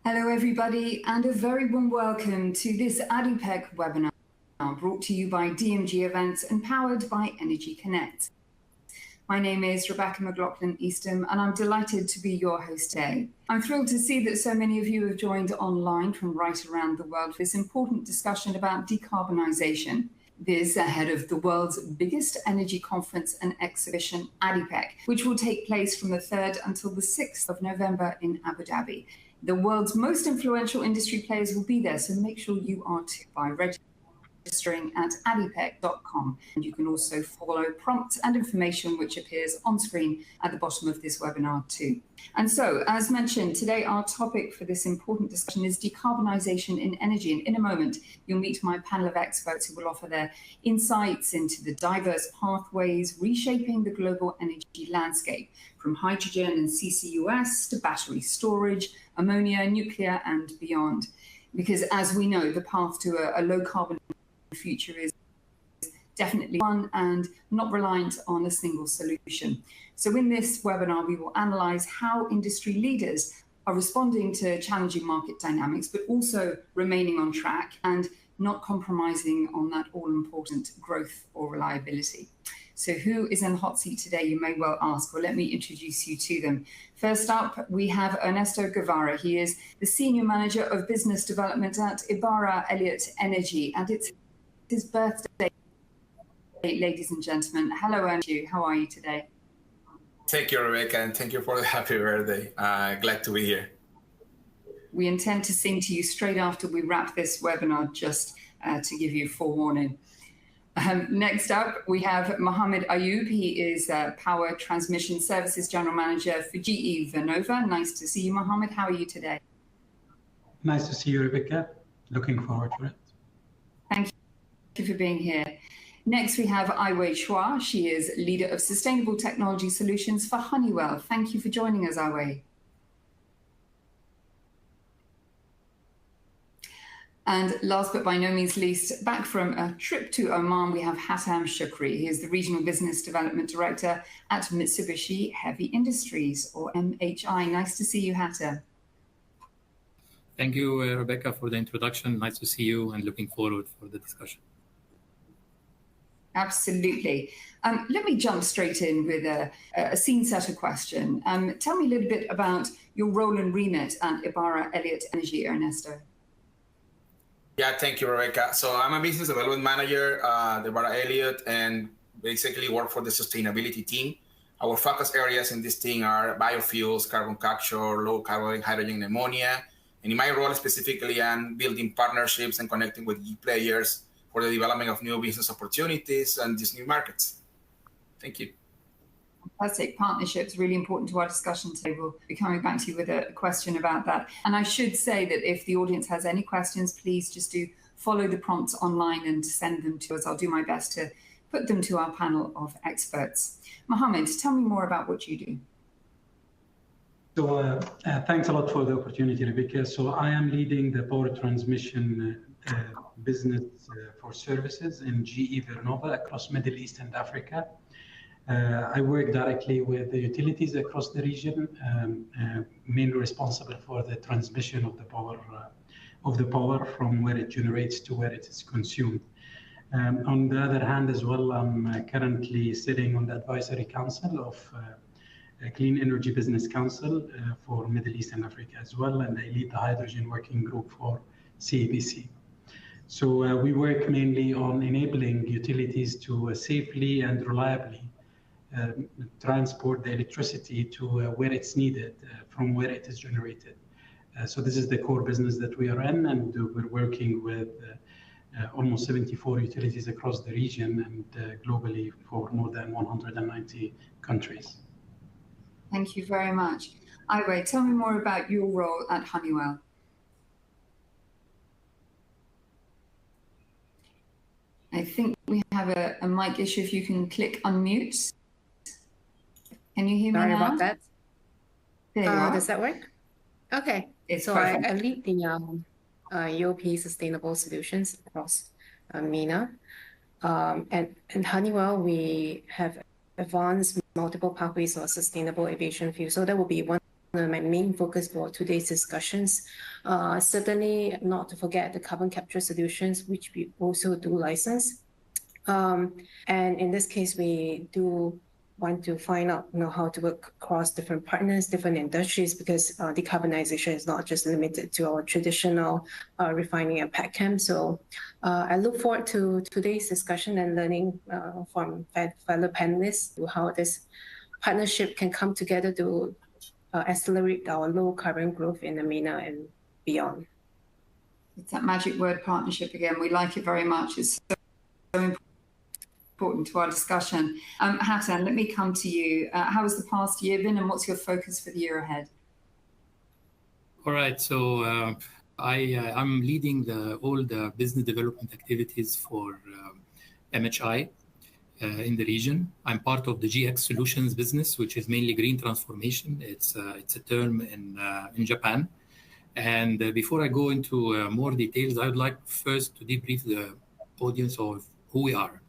Hello, everybody, and a very warm welcome to this ADIPEC webinar brought to you by DMG Events and powered by Energy Connect. My name is Rebecca McLaughlin-Eastham, and I'm delighted to be your host today. I'm thrilled to see that so many of you have joined online from right around the world for this important discussion about decarbonisation. This ahead of the world's biggest energy conference and exhibition, ADIPEC, which will take place from the 3rd until the 6th of November in Abu Dhabi. The world's most influential industry players will be there, so make sure you are too by registering at adipec.com. And you can also follow prompts and information which appears on screen at the bottom of this webinar too. And so, as mentioned, today our topic for this important discussion is decarbonisation in energy. And in a moment, you'll meet my panel of experts who will offer their insights into the diverse pathways reshaping the global energy landscape, from hydrogen and CCUS to battery storage, ammonia, nuclear, and beyond. Because as we know, the path to a low-carbon future is definitely one and not reliant on a single solution. So in this webinar, we will analyse how industry leaders are responding to challenging market dynamics, but also remaining on track and not compromising on that all-important growth or reliability. So who is in the hot seat today, you may well ask. Well, let me introduce you to them. First up, we have Ernesto Guevara. He is the Senior Manager of Business Development at Ebara Elliott Energy, and it's his birthday, ladies and gentlemen. Hello, Ernesto. How are you today? Thank you, Rebecca, and thank you for the happy birthday. Glad to be here. We intend to sing to you straight after we wrap this webinar, just to give you forewarning. Next up, we have Mohammed Ayub. He is Power Transmission Services General Manager for GE Vernova. Nice to see you, Mohammed. How are you today? Nice to see you, Rebecca. Looking forward to it. Thank you for being here. Next, we have Aiwei Chua. She is Leader of Sustainable Technology Solutions for Honeywell. Thank you for joining us, Aiwei. And last but by no means least, back from a trip to Oman, we have Hatem Shukri. He is the Regional Business Development Director at Mitsubishi Heavy Industries, or MHI. Nice to see you, Hatem. Thank you, Rebecca, for the introduction. Nice to see you and looking forward for the discussion. Absolutely. Let me jump straight in with a scene-setter question. Tell me a little bit about your role and remit at Ebara Elliott Energy, Ernesto. Yeah, thank you, Rebecca. So I'm a business development manager at Ebara Elliott and basically work for the sustainability team. Our focus areas in this team are biofuels, carbon capture, low carbon hydrogen, ammonia. And in my role specifically, I'm building partnerships and connecting with key players for the development of new business opportunities and these new markets. Thank you. Fantastic. Partnerships, really important to our discussion today. We'll be coming back to you with a question about that. And I should say that if the audience has any questions, please just do follow the prompts online and send them to us. I'll do my best to put them to our panel of experts. Mohammed, tell me more about what you do. So thanks a lot for the opportunity, Rebecca. So I am leading the power transmission business for services in GE Vernova across Middle East and Africa. I work directly with the utilities across the region, mainly responsible for the transmission of the power from where it generates to where it is consumed. On the other hand, as well, I'm currently sitting on the advisory council of Clean Energy Business Council for Middle East and Africa as well, and I lead the hydrogen working group for CEBC. So we work mainly on enabling utilities to safely and reliably transport the electricity to where it's needed from where it is generated. So this is the core business that we are in, and we're working with almost 74 utilities across the region and globally for more than 190 countries. Thank you very much. Aiwei, tell me more about your role at Honeywell. I think we have a mic issue. If you can click unmute. Can you hear me now? Sorry about that. There you are. Does that work? Okay. It's so I lead the EOP Sustainable Solutions across MENA. And in Honeywell, we have advanced multiple pathways of sustainable aviation fuel. So that will be one of my main focus for today's discussions. Certainly not to forget the carbon capture solutions, which we also do license. And in this case, we do want to find out how to work across different partners, different industries, because decarbonization is not just limited to our traditional refining and petchem. So I look forward to today's discussion and learning from fellow panelists to how this partnership can come together to accelerate our low carbon growth in the MENA and beyond. It's that magic word, partnership, again. We like it very much. It's so important to our discussion. Hassan, let me come to you. How has the past year been, and what's your focus for the year ahead? All right, so I'm leading all the business development activities for MHI in the region. I'm part of the GX Solutions business, which is mainly green transformation. It's a term in Japan. And before I go into more details, I would like first to debrief the audience of who we are.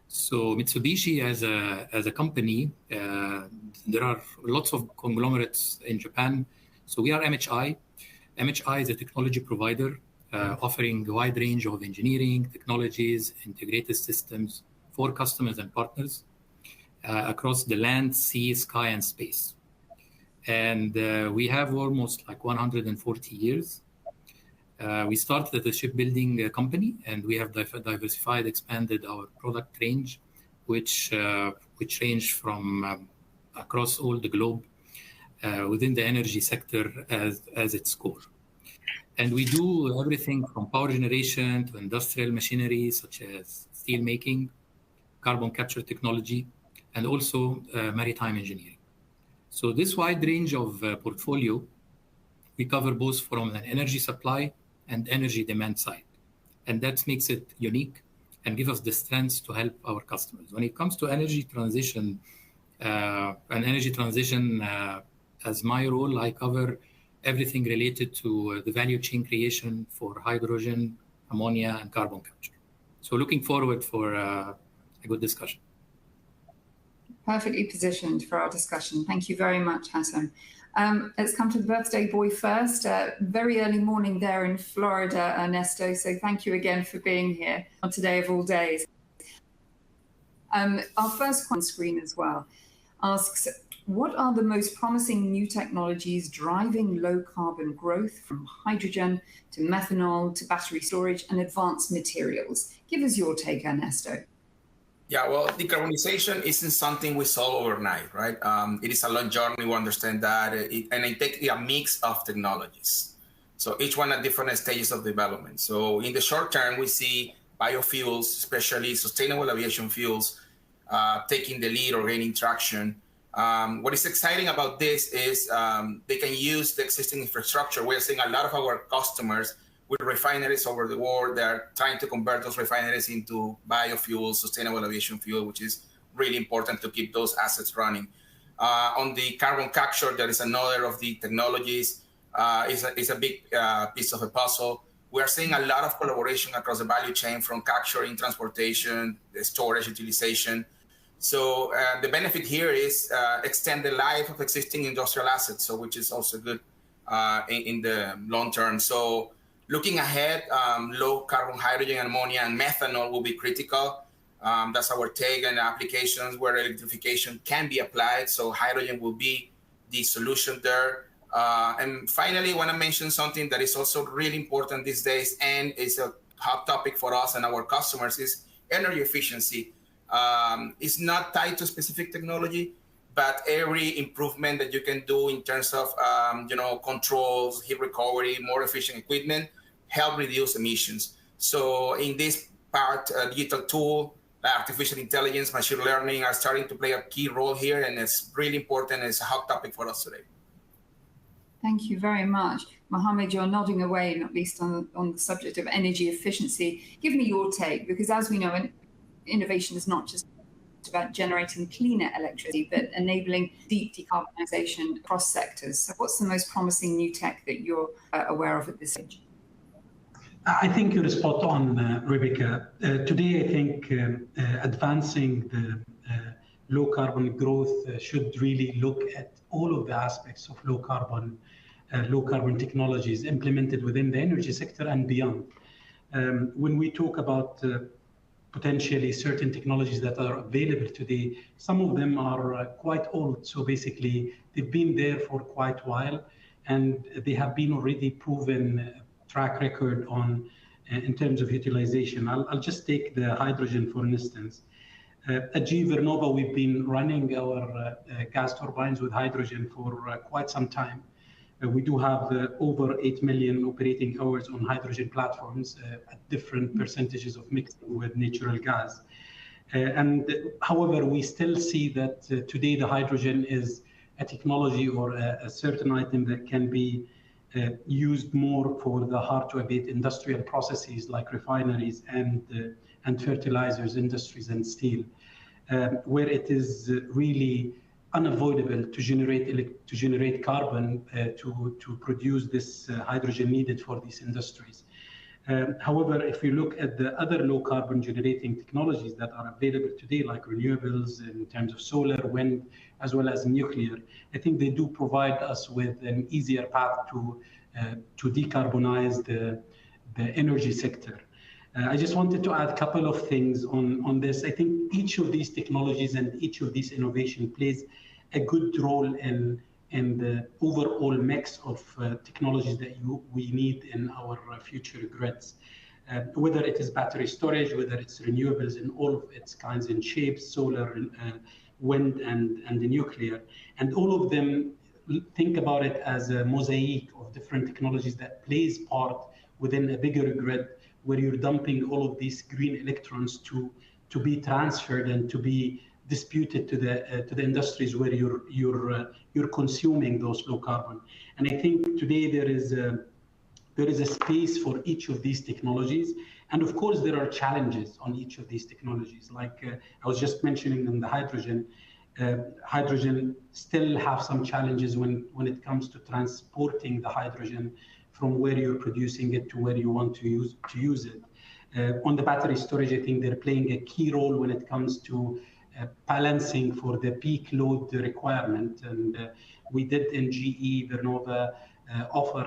So Mitsubishi as a company, there are lots of conglomerates in Japan. So we are MHI. MHI is a technology provider offering a wide range of engineering, technologies, integrated systems for customers and partners across the land, sea, sky, and space. And we have almost like 140 years. We started as a shipbuilding company, and we have diversified, expanded our product range, which range from across all the globe within the energy sector as its core. And we do everything from power generation to industrial machinery, such as steel making, carbon capture technology, and also maritime engineering. So this wide range of portfolio, we cover both from an energy supply and energy demand side. And that makes it unique and give us the strengths to help our customers. When it comes to energy transition, as my role, I cover everything related to the value chain creation for hydrogen, ammonia, and carbon capture. So looking forward for a good discussion. Perfectly positioned for our discussion. Thank you very much, Hassan. Let's come to the birthday boy first. Very early morning there in Florida, Ernesto. So thank you again for being here on today of all days. Our first one screen as well asks, what are the most promising new technologies driving low carbon growth from hydrogen to methanol to battery storage and advanced materials? Give us your take, Ernesto. Yeah, well, decarbonization isn't something we solve overnight, right? It is a long journey, we understand that, and it takes a mix of technologies. So each one at different stages of development. So in the short term, we see biofuels, especially sustainable aviation fuels, taking the lead or gaining traction. What is exciting about this is they can use the existing infrastructure. We're seeing a lot of our customers with refineries over the world. They're trying to convert those refineries into biofuels, sustainable aviation fuel, which is really important to keep those assets running. On the carbon capture, there is another of the technologies. Is a big piece of the puzzle. We are seeing a lot of collaboration across the value chain, from capturing, transportation, the storage, utilization. So the benefit here is extend the life of existing industrial assets, so which is also good in the long term. So looking ahead, low carbon hydrogen, ammonia, and methanol will be critical. That's our take, and applications where electrification can be applied. So hydrogen will be the solution there. And finally, I want to mention something that is also really important these days, and is a hot topic for us and our customers, is energy efficiency. It's not tied to specific technology, but every improvement that you can do in terms of controls, heat recovery, more efficient equipment, help reduce emissions. So in this part, digital tool, artificial intelligence, machine learning are starting to play a key role here, and it's really important. It's a hot topic for us today. Thank you very much. Mohammed, you're nodding away, not least on the subject of energy efficiency. Give me your take, because as we know, innovation is not just about generating cleaner electricity, but enabling deep decarbonisation across sectors. So what's the most promising new tech that you're aware of at this stage? I think you're spot on, Rebecca. Today, I think advancing the low carbon growth should really look at all of the aspects of low carbon technologies implemented within the energy sector and beyond. When we talk about potentially certain technologies that are available today, some of them are quite old. So basically, they've been there for quite a while, and they have been already proven track record on in terms of utilization. I'll just take the hydrogen, for instance. At GE Vernova, we've been running our gas turbines with hydrogen for quite some time. We do have over 8 million operating hours on hydrogen platforms at different percentages of mixing with natural gas. However, we still see that today the hydrogen is a technology or a certain item that can be used more for the hard-to-abate industrial processes like refineries and fertilizers industries and steel, where it is really unavoidable to generate carbon to produce this hydrogen needed for these industries. However, if you look at the other low carbon generating technologies that are available today, like renewables in terms of solar, wind, as well as nuclear, I think they do provide us with an easier path to decarbonize the energy sector. I just wanted to add a couple of things on this. I think each of these technologies and each of these innovation plays a good role in the overall mix of technologies that we need in our future grids. Whether it is battery storage, whether it's renewables in all of its kinds and shapes, solar, wind, and the nuclear. And all of them, think about it as a mosaic of different technologies that plays part within a bigger grid, where you're dumping all of these green electrons to be transferred and to be disputed to the industries where you're consuming those low carbon. And I think today there is a space for each of these technologies, and of course there are challenges on each of these technologies. Like I was just mentioning in the hydrogen. Hydrogen still have some challenges when it comes to transporting the hydrogen from where you're producing it to where you want to use it. On the battery storage, I think they're playing a key role when it comes to balancing for the peak load requirement. And we did in GE Vernova offer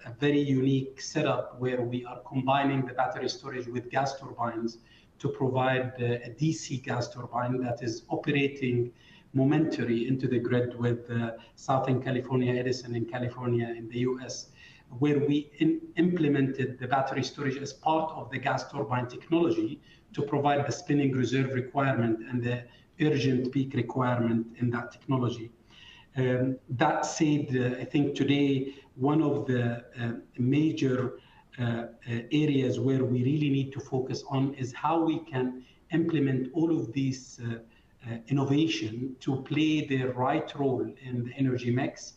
a very unique setup where we are combining the battery storage with gas turbines to provide a DC gas turbine that is operating momentary into the grid with Southern California Edison in California in the US, where we implemented the battery storage as part of the gas turbine technology to provide the spinning reserve requirement and the urgent peak requirement in that technology. That said, I think today one of the major areas where we really need to focus on is how we can implement all of these innovation to play their right role in the energy mix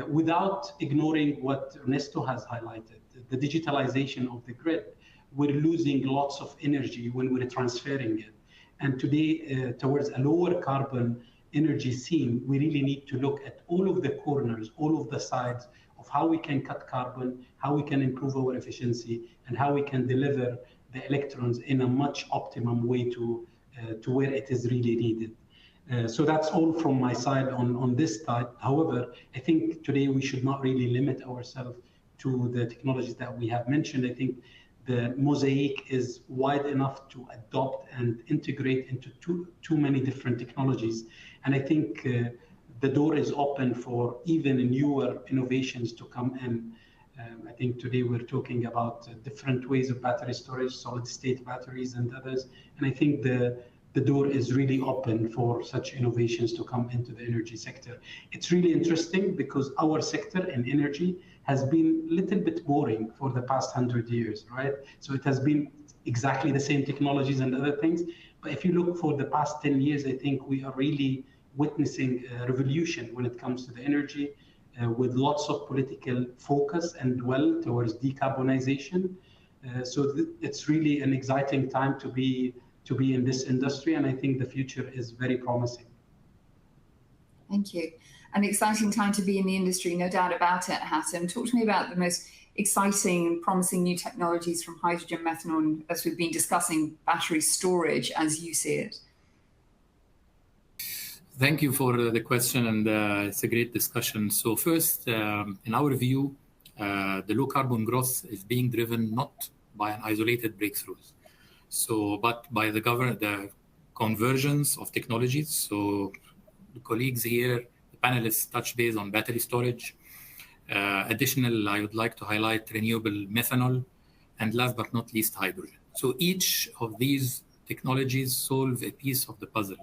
without ignoring what Ernesto has highlighted, the digitalization of the grid. We're losing lots of energy when we're transferring it. And today, towards a lower carbon energy scene, we really need to look at all of the corners, all of the sides of how we can cut carbon, how we can improve our efficiency, and how we can deliver the electrons in a much optimum way to where it is really needed. So that's all from my side on this side. However, I think today we should not really limit ourselves to the technologies that we have mentioned. I think the mosaic is wide enough to adopt and integrate into too many different technologies. And I think the door is open for even newer innovations to come in. I think today we're talking about different ways of battery storage, solid state batteries and others. And I think the door is really open for such innovations to come into the energy sector. It's really interesting because our sector in energy has been a little bit boring for the past 100 years, right? So it has been exactly the same technologies and other things. But if you look for the past 10 years, I think we are really witnessing a revolution when it comes to the energy with lots of political focus and will towards decarbonization. So it's really an exciting time to be in this industry, and I think the future is very promising. Thank you. An exciting time to be in the industry, no doubt about it, Hassan. Talk to me about the most exciting and promising new technologies from hydrogen, methanol, and as we've been discussing, battery storage as you see it. Thank you for the question, and it's a great discussion. So first, in our view, the low carbon growth is being driven not by an isolated breakthroughs, but by the convergence of technologies. So the colleagues here, the panelists touch base on battery storage. Additional, I would like to highlight renewable methanol, and last but not least, hydrogen. So each of these technologies solve a piece of the puzzle,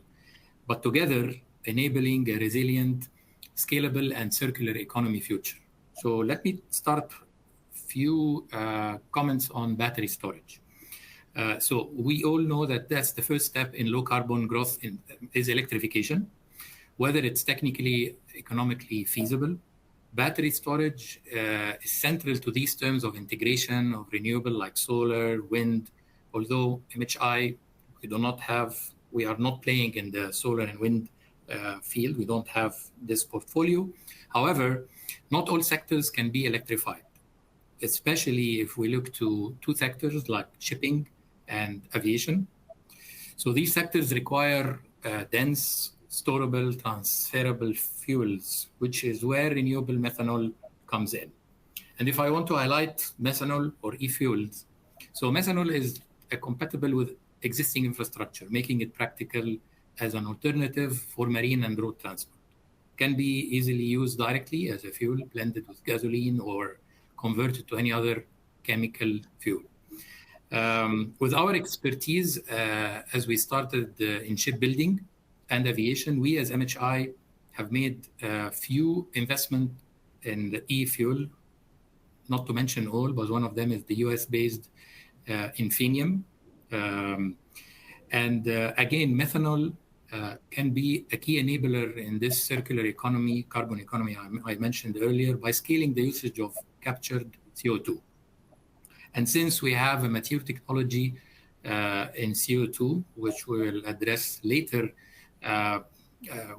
but together enabling a resilient, scalable, and circular economy future. So let me start few comments on battery storage. So we all know that that's the first step in low carbon growth is electrification, whether it's technically, economically feasible. Battery storage is central to these terms of integration of renewable like solar, wind, although MHI, we are not playing in the solar and wind field. We don't have this portfolio. However, not all sectors can be electrified, especially if we look to two sectors like shipping and aviation. So these sectors require dense, storable, transferable fuels, which is where renewable methanol comes in. And if I want to highlight methanol or e-fuels, so methanol is compatible with existing infrastructure, making it practical as an alternative for marine and road transport. Can be easily used directly as a fuel, blended with gasoline or converted to any other chemical fuel. With our expertise, as we started in shipbuilding and aviation, we as MHI have made a few investment in the e-fuel, not to mention all, but one of them is the US-based Infinium. Again, methanol can be a key enabler in this circular economy, carbon economy I mentioned earlier, by scaling the usage of captured CO2. And since we have a mature technology in CO2, which we will address later,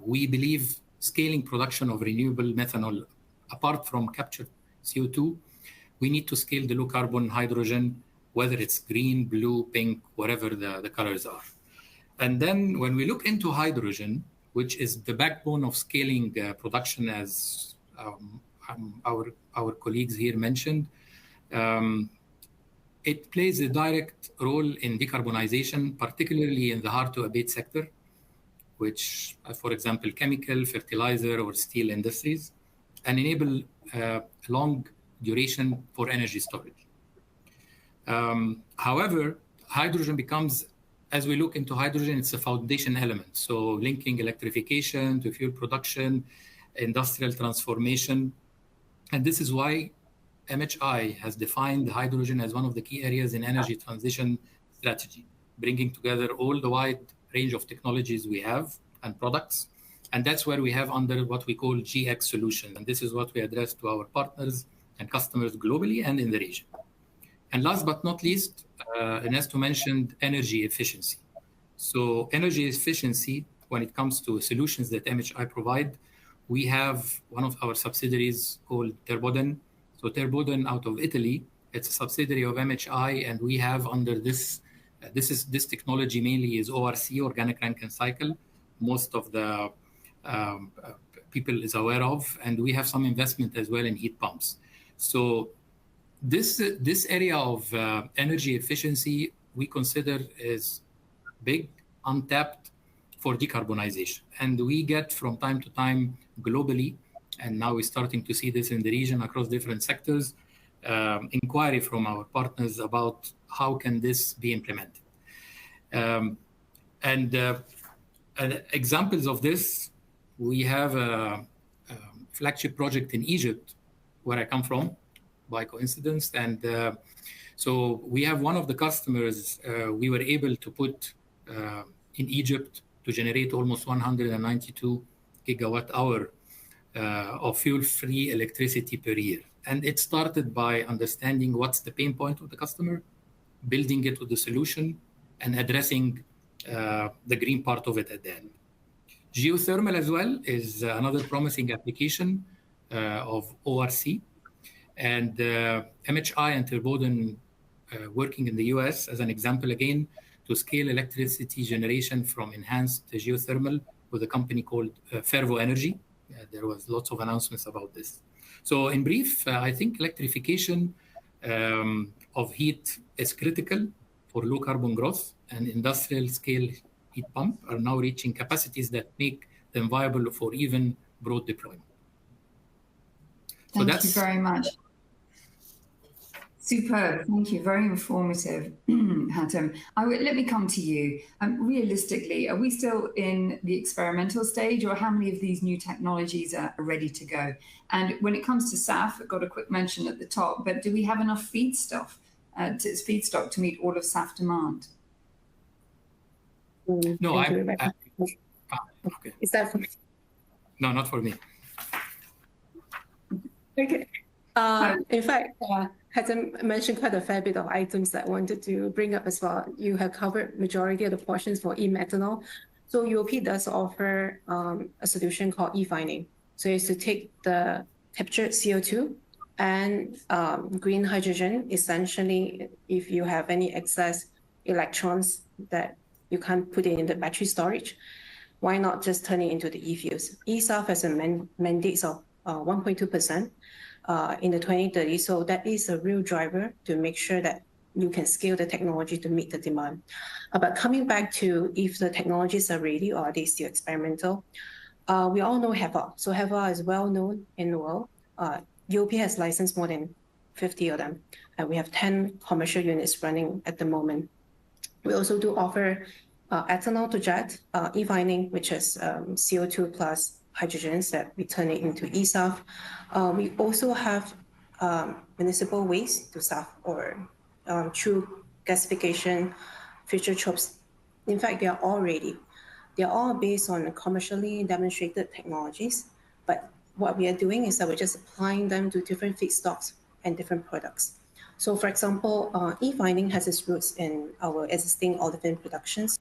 we believe scaling production of renewable methanol, apart from captured CO2, we need to scale the low carbon hydrogen, whether it's green, blue, pink, whatever the colors are. And then when we look into hydrogen, which is the backbone of scaling production, as our colleagues here mentioned, it plays a direct role in decarbonization, particularly in the hard-to-abate sector, which, for example, chemical, fertilizer, or steel industries, and enable long duration for energy storage. However, hydrogen becomes, as we look into hydrogen, it's a foundation element. So linking electrification to fuel production, industrial transformation. And this is why MHI has defined hydrogen as one of the key areas in energy transition strategy, bringing together all the wide range of technologies we have and products. And that's where we have under what we call GX solutions. And this is what we address to our partners and customers globally and in the region. And last but not least, Ernesto mentioned energy efficiency. So energy efficiency, when it comes to solutions that MHI provide, we have one of our subsidiaries called Terboden. So Terboden out of Italy, it's a subsidiary of MHI, and we have under this technology mainly is ORC, organic Rankine cycle. Most of the people is aware of, and we have some investment as well in heat pumps. So this area of energy efficiency we consider is big, untapped for decarbonization. And we get from time to time globally, and now we're starting to see this in the region across different sectors, inquiry from our partners about how can this be implemented. And examples of this, we have a flagship project in Egypt, where I come from, by coincidence. And so we have one of the customers we were able to put in Egypt to generate almost 192 gigawatt hour of fuel-free electricity per year. And it started by understanding what's the pain point of the customer, building it with the solution, and addressing the green part of it at the end. Geothermal as well is another promising application of ORC. And MHI and Terboden working in the US as an example again to scale electricity generation from enhanced geothermal with a company called Fervo Energy. There was lots of announcements about this. So in brief, I think electrification of heat is critical for low carbon growth, and industrial scale heat pump are now reaching capacities that make them viable for even broad deployment. Thank you very much. Superb. Thank you. Very informative, Hatem. Let me come to you. Realistically, are we still in the experimental stage, or how many of these new technologies are ready to go? And when it comes to SAF, I've got a quick mention at the top, but do we have enough feedstock to meet all of SAF demand? No, okay. Is that for me? No, not for me. Okay. In fact, Hatem mentioned quite a fair bit of items that I wanted to bring up as well. You have covered majority of the portions for e-methanol. So UOP does offer a solution called e-fining. So it's to take the captured CO2 and green hydrogen. Essentially, if you have any excess electrons that you can't put it in the battery storage, why not just turn it into the e-fuels? ESAF has a mandate of 1.2%. In the 2030. So that is a real driver to make sure that you can scale the technology to meet the demand. But coming back to if the technologies are ready or are they still experimental, we all know HEVA. So HEVA is well known in the world. UOP has licensed more than 50 of them, and we have 10 commercial units running at the moment. We also do offer ethanol to jet, e-fining, which is CO2 plus hydrogens that we turn it into ESAF. We also have municipal waste to SAF or through gasification, future chokes. In fact, they are all ready. They are all based on commercially demonstrated technologies. But what we are doing is that we're just applying them to different feedstocks and different products. So for example, e-fining has its roots in our existing olefin productions.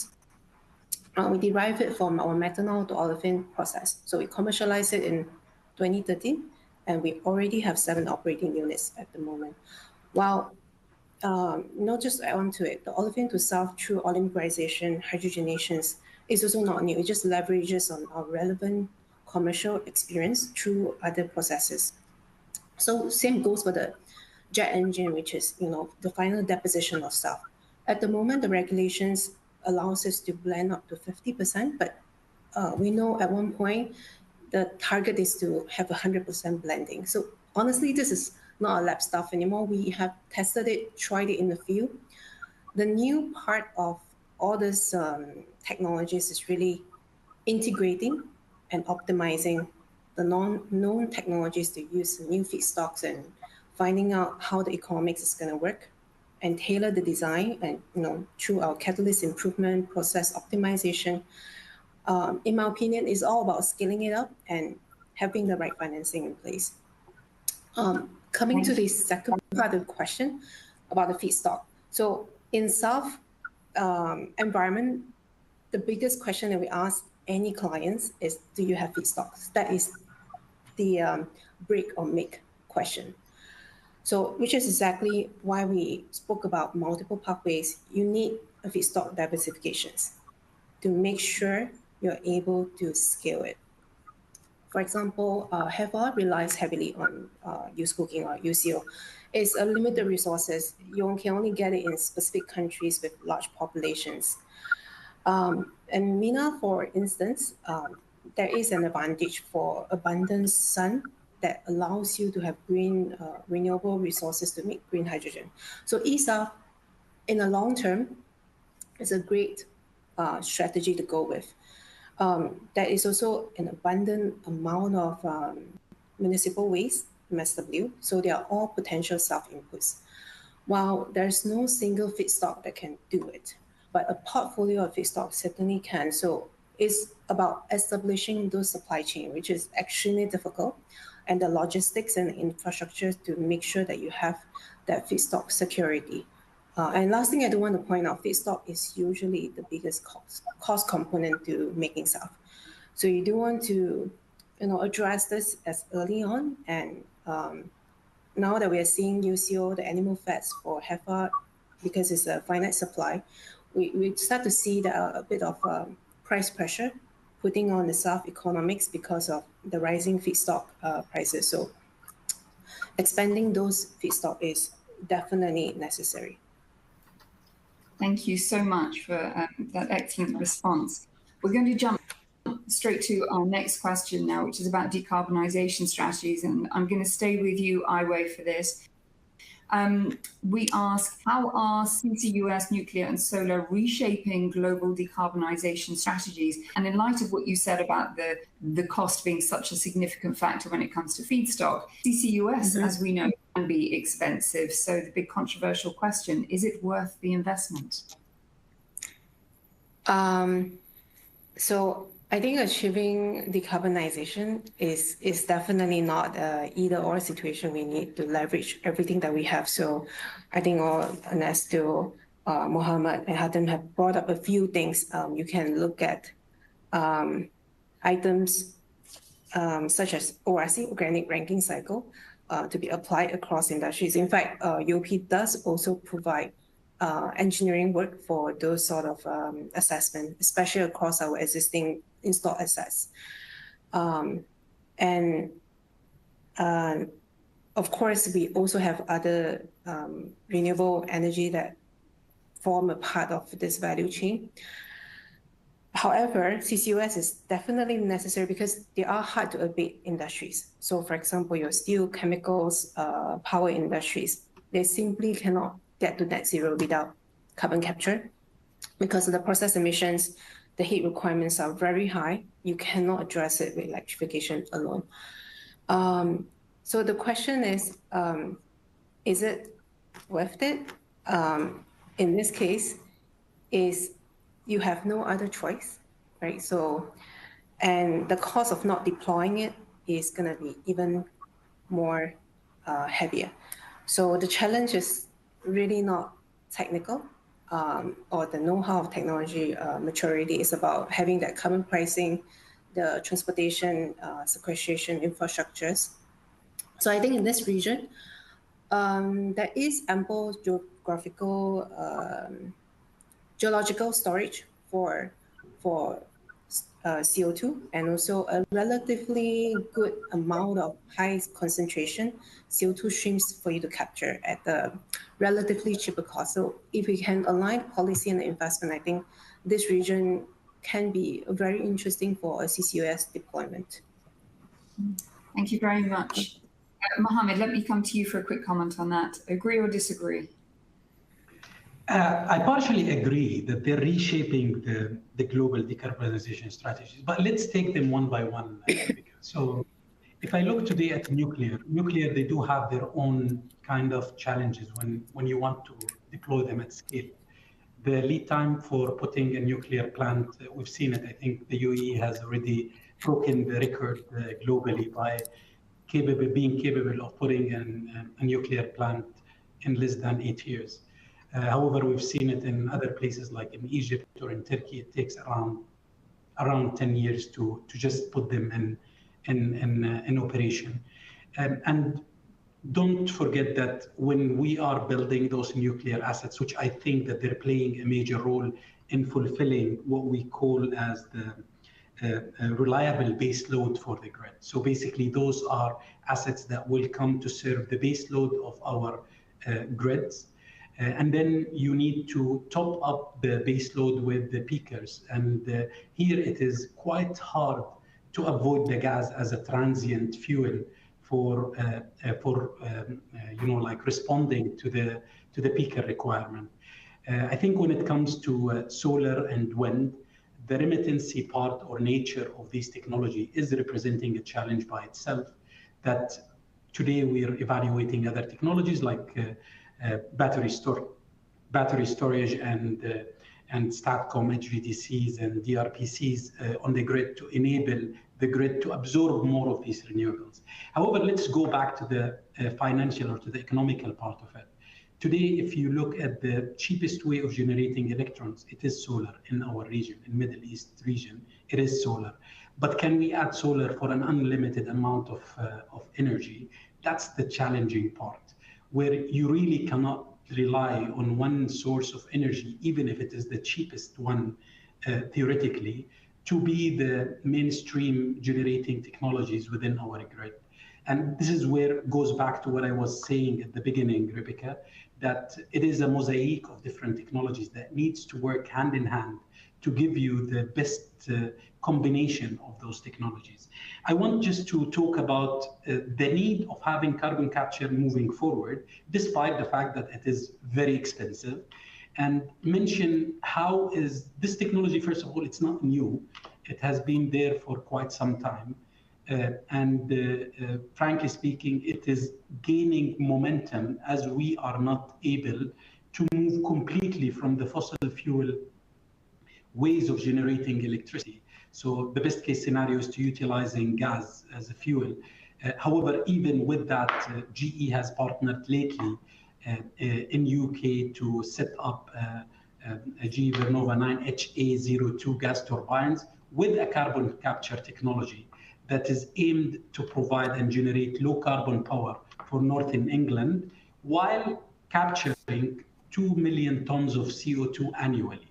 We derive it from our methanol to olefin process. So we commercialized it in 2013, and we already have 7 operating units at the moment. While not just add on to it, the olefin to SAF through oligomerization, hydrogenations is also not new. It just leverages on our relevant commercial experience through other processes. So same goes for the jet engine, which is the final deposition of SAF. At the moment, the regulations allows us to blend up to 50%, but we know at one point the target is to have 100% blending. So honestly, this is not a lab stuff anymore. We have tested it, tried it in the field. The new part of all these technologies is really integrating and optimizing the known technologies to use new feedstocks and finding out how the economics is going to work, and tailor the design and through our catalyst improvement process optimization. In my opinion, it's all about scaling it up and having the right financing in place. Coming to the second part of the question about the feedstock. So in SAF environment, the biggest question that we ask any clients is, do you have feedstocks? That is the break or make question. So, which is exactly why we spoke about multiple pathways. You need a feedstock diversifications to make sure you're able to scale it. For example, HEVA relies heavily on used cooking or UCO. It's a limited resources. You can only get it in specific countries with large populations. And MENA, for instance, there is an advantage for abundant sun that allows you to have green, renewable resources to make green hydrogen. So ESAF, in the long term, is a great strategy to go with. There is also an abundant amount of municipal waste, MSW, so they are all potential SAF inputs. While there's no single feedstock that can do it, but a portfolio of feedstock certainly can. So it's about establishing those supply chain, which is extremely difficult, and the logistics and infrastructure to make sure that you have that feedstock security. And last thing I do want to point out, feedstock is usually the biggest cost component to making SAF. So you do want to address this as early on. And now that we are seeing UCO, the animal fats for HEVA, because it's a finite supply, we start to see a bit of price pressure putting on the self-economics because of the rising feedstock prices. So expanding those feedstock is definitely necessary. Thank you so much for that excellent response. We're going to jump straight to our next question now, which is about decarbonisation strategies. And I'm going to stay with you, Aiwei, for this. We ask, how are CCUS, nuclear and solar reshaping global decarbonisation strategies? And in light of what you said about the cost being such a significant factor when it comes to feedstock, CCUS, as we know, can be expensive. So the big controversial question, is it worth the investment? So I think achieving decarbonization is definitely not an either-or situation. We need to leverage everything that we have. So I think Ernesto, Mohammed, and Hatem have brought up a few things. You can look at items such as ORC, Organic Ranking Cycle, to be applied across industries. In fact, UOP does also provide engineering work for those sort of assessment, especially across our existing installed assets. And of course, we also have other renewable energy that form a part of this value chain. However, CCUS is definitely necessary because they are hard to abate industries. So for example, your steel, chemicals, power industries, they simply cannot get to net zero without carbon capture. Because of the process emissions, the heat requirements are very high. You cannot address it with electrification alone. So the question is it worth it? In this case, is you have no other choice, right? So, and the cost of not deploying it is going to be even more heavier. So the challenge is really not technical or the know-how of technology maturity. Is about having that carbon pricing, the transportation, sequestration infrastructures. So I think in this region, there is ample geological storage for CO2, and also a relatively good amount of high concentration CO2 streams for you to capture at a relatively cheaper cost. So if we can align policy and investment, I think this region can be very interesting for a CCUS deployment. Thank you very much. Mohammed, let me come to you for a quick comment on that. Agree or disagree? I partially agree that they're reshaping the global decarbonization strategies, but let's take them one by one. So if I look today at nuclear, they do have their own kind of challenges when you want to deploy them at scale. The lead time for putting a nuclear plant, we've seen it. I think the UAE has already broken the record globally by being capable of putting a nuclear plant in less than 8 years. However, we've seen it in other places like in Egypt or in Turkey. It takes around 10 years to just put them in operation. And don't forget that when we are building those nuclear assets, which I think that they're playing a major role in fulfilling what we call as the reliable base load for the grid. So basically, those are assets that will come to serve the base load of our grids. And then you need to top up the base load with the peakers. And here it is quite hard to avoid the gas as a transient fuel for responding to the peaker requirement. I think when it comes to solar and wind, the remittancy part or nature of this technology is representing a challenge by itself. That today we are evaluating other technologies like battery storage and STATCOM HVDCs and DRPCs on the grid to enable the grid to absorb more of these renewables. However, let's go back to the financial or to the economical part of it. Today, if you look at the cheapest way of generating electrons, it is solar in our region, in Middle East region, it is solar. But can we add solar for an unlimited amount of energy? That's the challenging part, where you really cannot rely on one source of energy, even if it is the cheapest one, theoretically, to be the mainstream generating technologies within our grid. And this is where it goes back to what I was saying at the beginning, Rebecca, that it is a mosaic of different technologies that needs to work hand in hand to give you the best combination of those technologies. I want just to talk about the need of having carbon capture moving forward, despite the fact that it is very expensive, and mention how is this technology. First of all, it's not new. It has been there for quite some time. Frankly speaking, it is gaining momentum as we are not able to move completely from the fossil fuel ways of generating electricity. So the best case scenario is to utilizing gas as a fuel. However, even with that, GE has partnered lately in UK to set up a GE Vernova 9HA02 gas turbines with a carbon capture technology that is aimed to provide and generate low carbon power for Northern England while capturing 2 million tons of CO2 annually.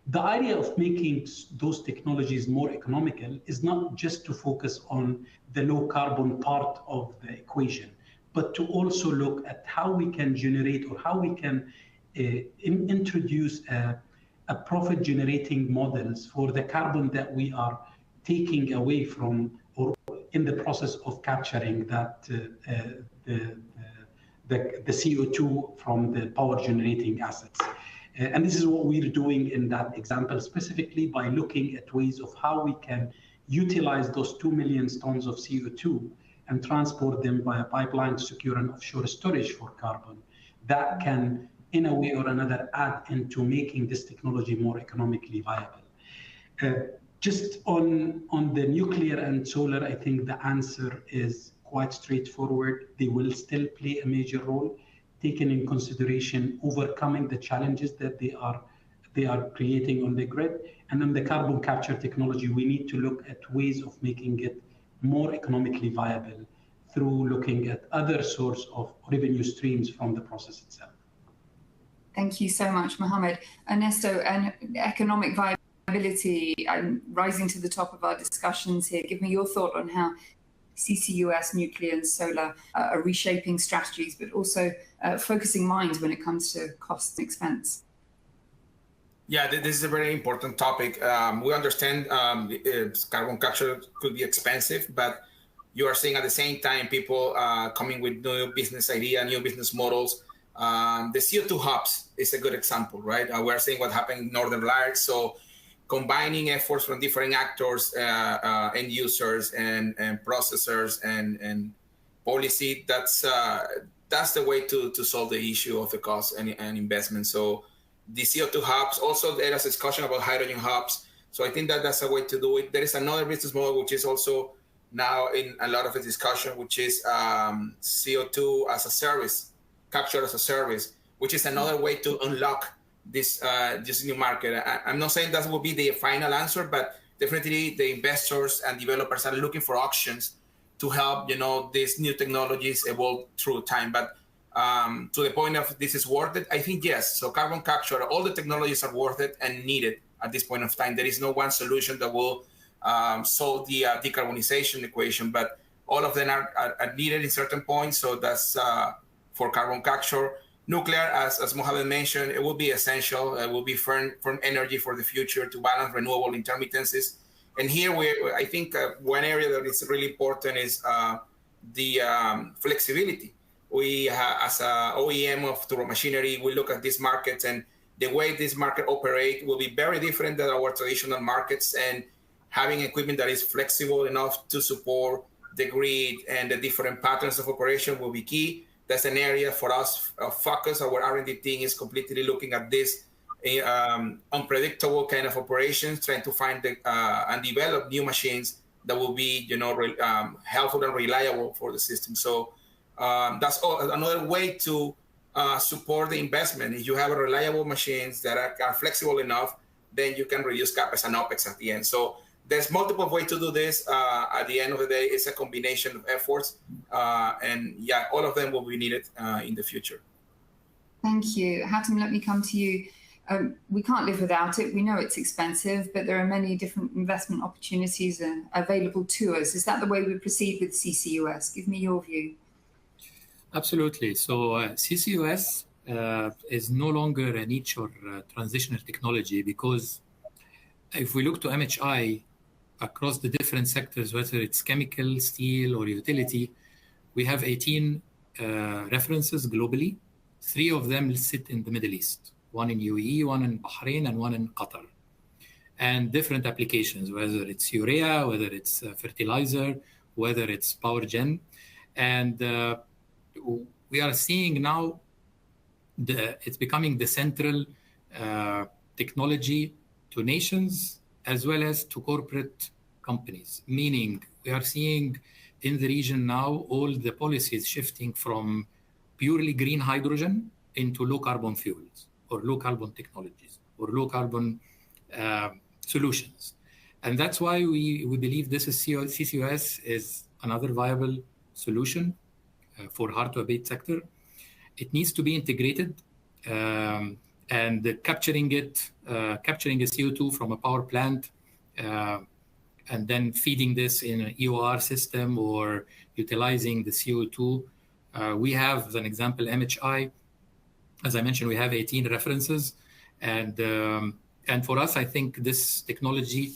The idea of making those technologies more economical is not just to focus on the low carbon part of the equation, but to also look at how we can generate or how we can introduce a profit generating models for the carbon that we are taking away from or in the process of capturing that the CO2 from the power generating assets. And this is what we're doing in that example, specifically by looking at ways of how we can utilize those 2 million tons of CO2 and transport them via pipeline to secure an offshore storage for carbon that can, in a way or another, add into making this technology more economically viable. Just on the nuclear and solar, I think the answer is quite straightforward. They will still play a major role, taking in consideration overcoming the challenges that they are creating on the grid. And then the carbon capture technology, we need to look at ways of making it more economically viable through looking at other source of revenue streams from the process itself. Thank you so much, Mohammed. Ernesto, and economic viability rising to the top of our discussions here. Give me your thought on how CCUS, nuclear and solar are reshaping strategies, but also focusing minds when it comes to cost and expense. Yeah, this is a very important topic. We understand carbon capture could be expensive, but you are seeing at the same time people coming with new business idea, new business models. The CO2 hubs is a good example, right? We're seeing what happened in Northern Lights. So combining efforts from different actors, end users and processors and policy, that's the way to solve the issue of the cost and investment. So the CO2 hubs, also there is a discussion about hydrogen hubs. So I think that's a way to do it. There is another business model, which is also now in a lot of the discussion, which is CO2 as a service, capture as a service, which is another way to unlock this new market. I'm not saying that will be the final answer, but definitely the investors and developers are looking for options to help, these new technologies evolve through time. But to the point of this is worth it, I think yes. So carbon capture, all the technologies are worth it and needed at this point of time. There is no one solution that will solve the decarbonization equation, but all of them are needed in certain points. So that's for carbon capture. Nuclear, as Mohammed mentioned, it will be essential. It will be firm energy for the future to balance renewable intermittencies. And here, I think one area that is really important is the flexibility. We, as an OEM of turbo machinery, we look at these markets, and the way this market operate will be very different than our traditional markets. And having equipment that is flexible enough to support the grid and the different patterns of operation will be key. That's an area for us focus. Our R&D team is completely looking at this unpredictable kind of operations, trying to find and develop new machines that will be, helpful and reliable for the system. So that's another way to support the investment. If you have reliable machines that are flexible enough, then you can reduce CapEx and OpEx at the end. So there's multiple ways to do this. At the end of the day, it's a combination of efforts. And yeah, all of them will be needed in the future. Thank you. Hatem, let me come to you. We can't live without it. We know it's expensive, but there are many different investment opportunities available to us. Is that the way we proceed with CCUS? Give me your view. Absolutely. So CCUS is no longer a niche or transitional technology, because if we look to MHI across the different sectors, whether it's chemical, steel, or utility, we have 18 references globally. 3 of them sit in the Middle East, one in UAE, one in Bahrain, and one in Qatar. And different applications, whether it's urea, whether it's fertilizer, whether it's power gen. And we are seeing now it's becoming the central technology to nations as well as to corporate companies, meaning we are seeing in the region now all the policies shifting from purely green hydrogen into low carbon fuels or low carbon technologies or low carbon solutions. And that's why we believe this is CCUS is another viable solution for hard to abate sector. It needs to be integrated and capturing a CO2 from a power plant and then feeding this in an EOR system or utilizing the CO2. We have, as an example, MHI. As I mentioned, we have 18 references. And for us, I think this technology,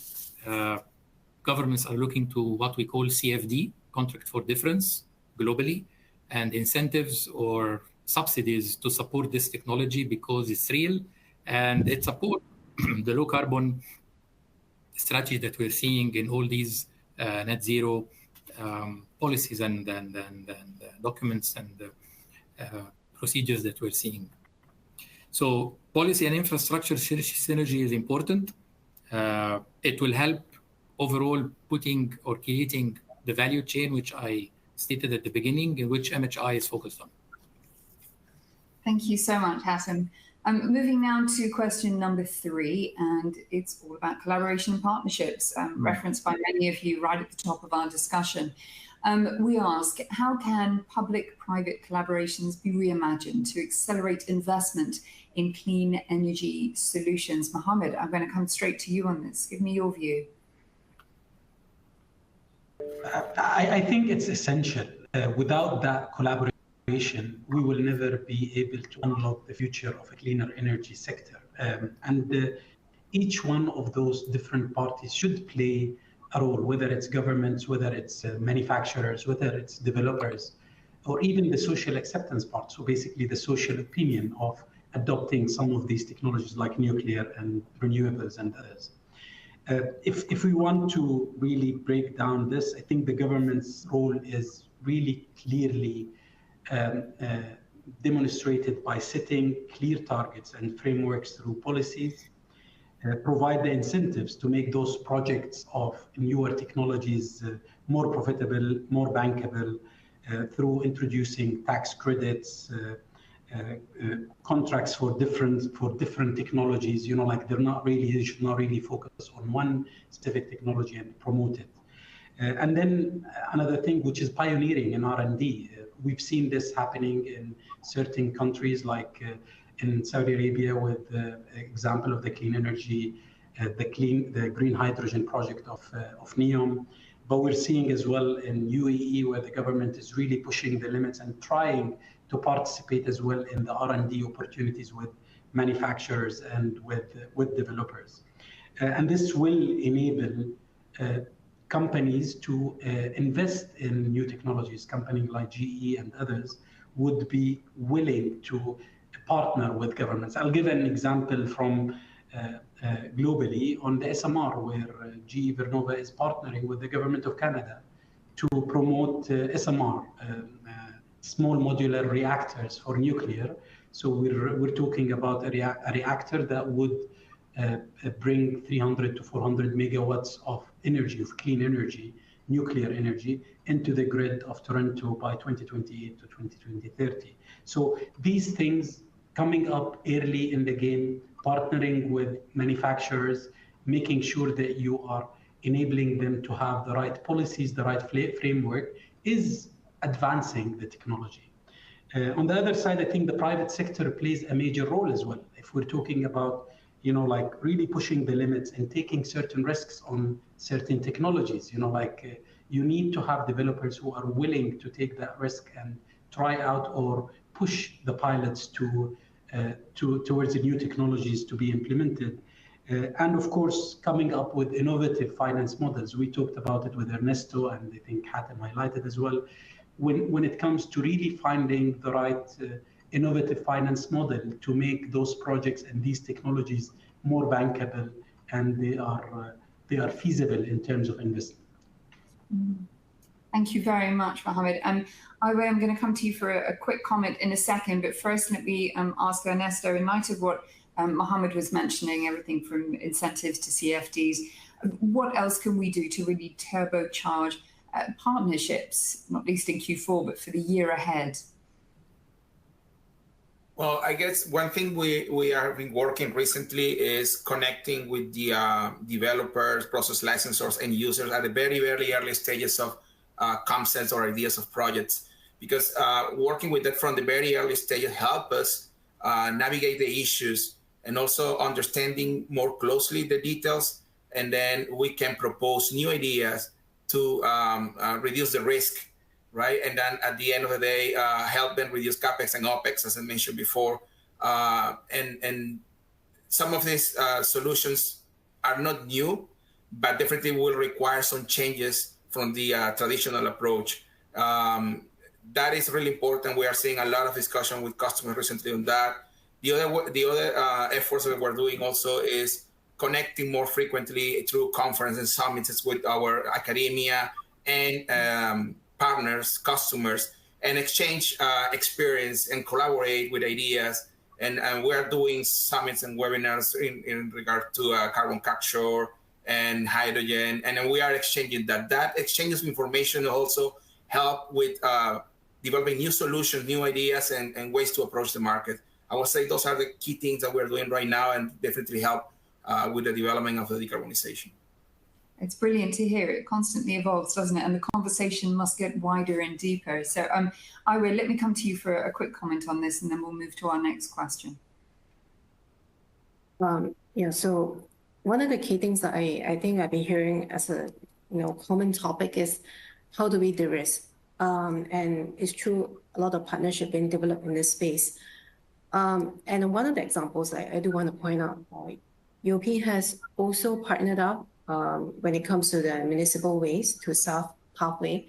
governments are looking to what we call CFD, Contract for Difference, globally, and incentives or subsidies to support this technology because it's real and it supports the low carbon strategy that we're seeing in all these net zero policies and documents and procedures that we're seeing. So policy and infrastructure synergy is important. It will help overall putting or creating the value chain, which I stated at the beginning, in which MHI is focused on. Thank you so much, Hassan. Moving now to question number 3, and it's all about collaboration and partnerships, referenced by many of you right at the top of our discussion. We ask, how can public-private collaborations be reimagined to accelerate investment in clean energy solutions? Mohammed, I'm going to come straight to you on this. Give me your view. I think it's essential. Without that collaboration, we will never be able to unlock the future of a cleaner energy sector. Each one of those different parties should play a role, whether it's governments, whether it's manufacturers, whether it's developers, or even the social acceptance part. So basically the social opinion of adopting some of these technologies like nuclear and renewables and others. If we want to really break down this, I think the government's role is really clearly demonstrated by setting clear targets and frameworks through policies, provide the incentives to make those projects of newer technologies more profitable, more bankable, through introducing tax credits, contracts for different technologies. You know, like they should not really focus on one specific technology and promote it. And then another thing, which is pioneering in R&D. We've seen this happening in certain countries, like in Saudi Arabia with the example of the clean energy, the green hydrogen project of NEOM. But we're seeing as well in UAE, where the government is really pushing the limits and trying to participate as well in the R&D opportunities with manufacturers and with developers. And this will enable companies to invest in new technologies. Companies like GE and others would be willing to partner with governments. I'll give an example from globally on the SMR, where GE Vernova is partnering with the government of Canada to promote SMR, small modular reactors for nuclear. So we're talking about a reactor that would bring 300 to 400 megawatts of energy, of clean energy, nuclear energy, into the grid of Toronto by 2028 to 2030. So these things coming up early in the game, partnering with manufacturers, making sure that you are enabling them to have the right policies, the right framework, is advancing the technology. On the other side, I think the private sector plays a major role as well. If we're talking about, like really pushing the limits and taking certain risks on certain technologies, you need to have developers who are willing to take that risk and try out or push the pilots towards the new technologies to be implemented. And of course, coming up with innovative finance models. We talked about it with Ernesto, and I think Hatem highlighted as well. When it comes to really finding the right innovative finance model to make those projects and these technologies more bankable, and they are feasible in terms of investment. Thank you very much, Mohammed. Iwe, I'm going to come to you for a quick comment in a second, but first let me ask Ernesto, in light of what Mohammed was mentioning, everything from incentives to CFDs, what else can we do to really turbocharge partnerships, not least in Q4, but for the year ahead? Well, I guess one thing we have been working recently is connecting with the developers, process licensors, and users at the very, very early stages of concepts or ideas of projects. Because working with that from the very early stages help us navigate the issues and also understanding more closely the details. And then we can propose new ideas to reduce the risk, right? And then at the end of the day, help them reduce CapEx and OpEx, as I mentioned before. And some of these solutions are not new, but definitely will require some changes from the traditional approach. That is really important. We are seeing a lot of discussion with customers recently on that. The other efforts that we're doing also is connecting more frequently through conferences and summits with our academia and partners, customers, and exchange experience and collaborate with ideas. And we're doing summits and webinars in regard to carbon capture and hydrogen. And then we are exchanging that. That exchange of information also help with developing new solutions, new ideas, and ways to approach the market. I would say those are the key things that we're doing right now and definitely help with the development of the decarbonization. It's brilliant to hear. It constantly evolves, doesn't it? And the conversation must get wider and deeper. So Iwe, let me come to you for a quick comment on this, and then we'll move to our next question. So one of the key things that I think I've been hearing as a common topic is how do we de-risk? And it's true, a lot of partnership being developed in this space. And one of the examples I do want to point out, UOP has also partnered up when it comes to the municipal waste to South Pathway.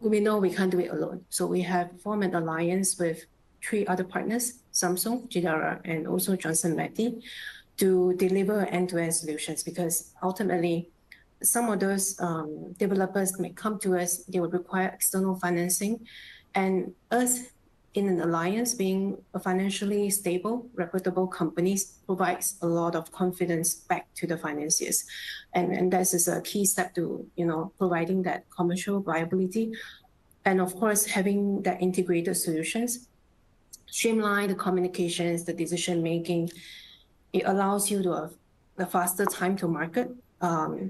We know we can't do it alone. So we have formed an alliance with 3 other partners, Samsung, Jidara, and also Johnson Matthey, to deliver end-to-end solutions, because ultimately some of those developers may come to us, they would require external financing, and us in an alliance being a financially stable, reputable companies provides a lot of confidence back to the financiers. And this is a key step to, providing that commercial viability. And of course, having that integrated solutions, streamline the communications, the decision-making, it allows you to have a faster time to market.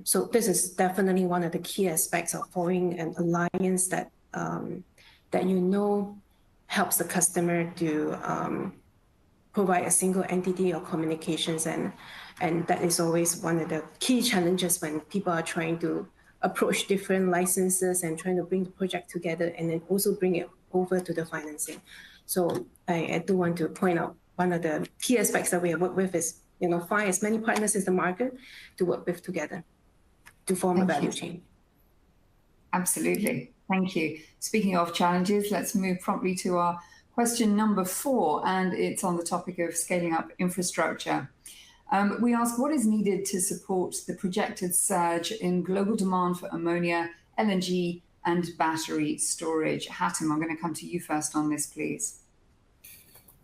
So this is definitely one of the key aspects of forming an alliance that helps the customer to provide a single entity of communications, and that is always one of the key challenges when people are trying to approach different licenses and trying to bring the project together and then also bring it over to the financing. So I do want to point out one of the key aspects that we have worked with is find as many partners as the market to work with together to form a value chain. Absolutely. Thank you. Speaking of challenges, let's move promptly to our question number 4, and it's on the topic of scaling up infrastructure. We ask, what is needed to support the projected surge in global demand for ammonia, LNG, and battery storage? Hatem, I'm going to come to you first on this, please.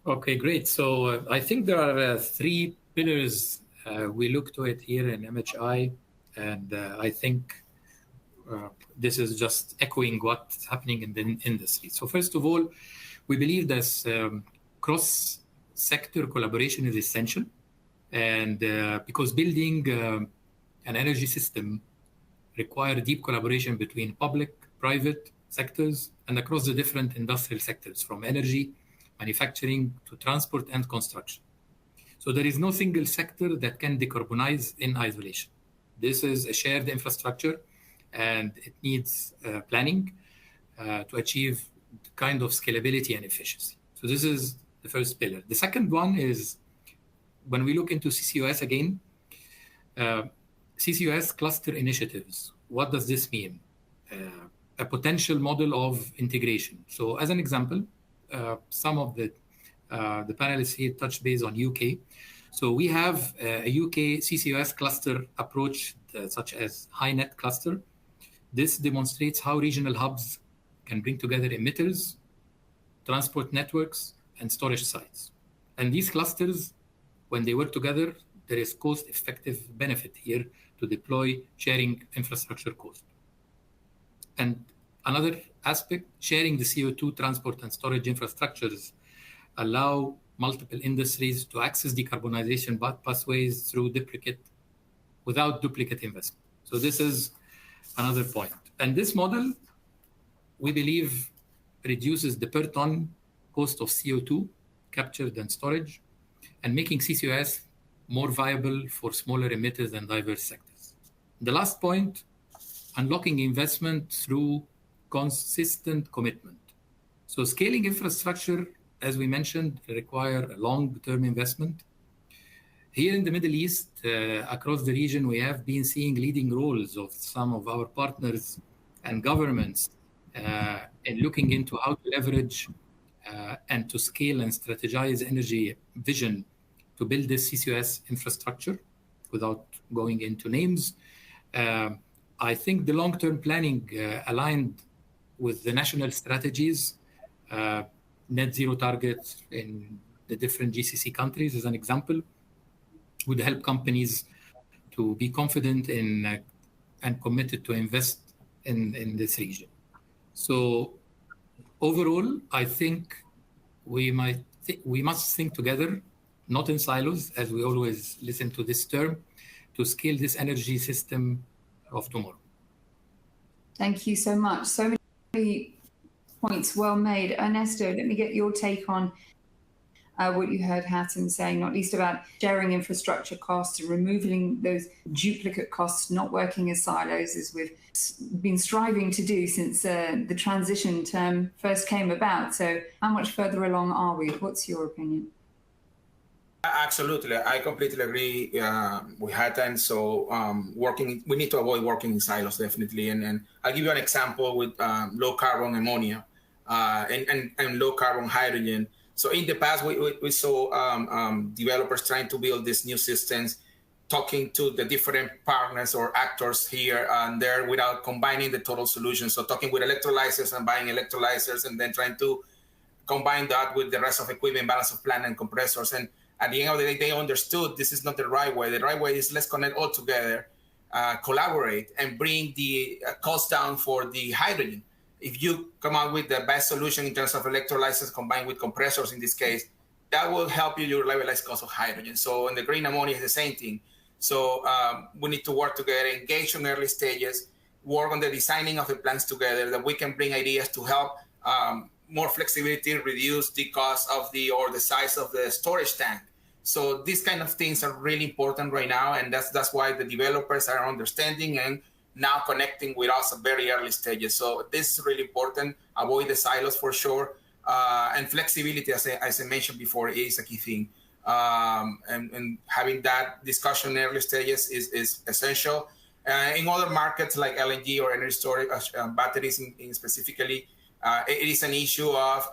Okay, great. So I think there are 3 pillars we look to it here in MHI, and I think this is just echoing what's happening in the industry. So first of all, we believe that cross-sector collaboration is essential, and because building an energy system requires deep collaboration between public, private, sectors and across the different industrial sectors, from energy, manufacturing to transport and construction. So there is no single sector that can decarbonize in isolation. This is a shared infrastructure, and it needs planning to achieve the kind of scalability and efficiency. So this is the first pillar. The second one is, when we look into CCUS again, CCUS cluster initiatives. What does this mean? A potential model of integration. So as an example, some of the panelists here touched base on UK. So we have a UK CCUS cluster approach, such as HyNet cluster. This demonstrates how regional hubs can bring together emitters, transport networks, and storage sites. And these clusters, when they work together, there is cost-effective benefit here to deploy sharing infrastructure cost. And another aspect, sharing the CO2 transport and storage infrastructures allow multiple industries to access decarbonization pathways without duplicate investment. So this is another point. And this model, we believe, reduces the per ton cost of CO2 captured and storage, and making CCUS more viable for smaller emitters and diverse sectors. The last point, unlocking investment through consistent commitment. So scaling infrastructure, as we mentioned, require a long-term investment. Here in the Middle East, across the region, we have been seeing leading roles of some of our partners and governments in looking into how to leverage and to scale and strategize energy vision to build this CCUS infrastructure without going into names. I think the long-term planning aligned with the national strategies, net zero targets in the different GCC countries, as an example, would help companies to be confident in and committed to invest in this region. So overall, I think we must think together, not in silos, as we always listen to this term, to scale this energy system of tomorrow. Thank you so much. So many points well made. Ernesto, let me get your take on what you heard Hatem saying, not least about sharing infrastructure costs and removing those duplicate costs, not working as silos, as we've been striving to do since the transition term first came about. So how much further along are we? What's your opinion? Absolutely. I completely agree with Hatem. So we need to avoid working in silos, definitely. And I'll give you an example with low carbon ammonia and low carbon hydrogen. So in the past, we saw developers trying to build these new systems, talking to the different partners or actors here and there without combining the total solution. So talking with electrolyzers and buying electrolyzers and then trying to combine that with the rest of equipment, balance of plant and compressors. And at the end of the day, they understood this is not the right way. The right way is let's connect all together, collaborate, and bring the cost down for the hydrogen. If you come out with the best solution in terms of electrolyzers combined with compressors in this case, that will help you your levelized cost of hydrogen. So in the green ammonia is the same thing. So we need to work together, engage in early stages, work on the designing of the plants together, that we can bring ideas to help more flexibility, reduce the cost of the size of the storage tank. So these kind of things are really important right now, and that's why the developers are understanding and now connecting with us at very early stages. So this is really important. Avoid the silos for sure, and flexibility, as I mentioned before, is a key thing. And having that discussion in early stages is essential. In other markets like LNG or energy storage, batteries in specifically, it is an issue of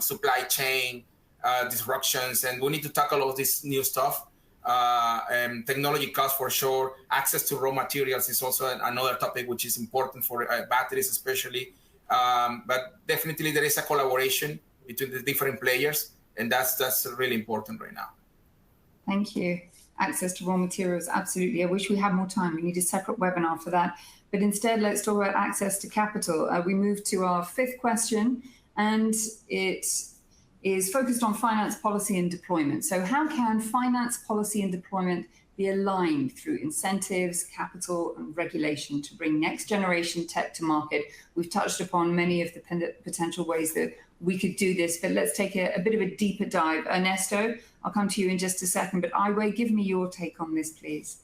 supply chain disruptions, and we need to tackle all this new stuff. And technology costs for sure. Access to raw materials is also another topic which is important for batteries especially. But definitely there is a collaboration between the different players, and that's really important right now. Thank you. Access to raw materials, absolutely. I wish we had more time. We need a separate webinar for that. But instead, let's talk about access to capital. We move to our fifth question, and it is focused on finance policy and deployment. So how can finance policy and deployment be aligned through incentives, capital, and regulation to bring next generation tech to market. We've touched upon many of the potential ways that we could do this, but let's take a bit of a deeper dive. Ernesto, I'll come to you in just a second, but Ai-Wei, give me your take on this, please.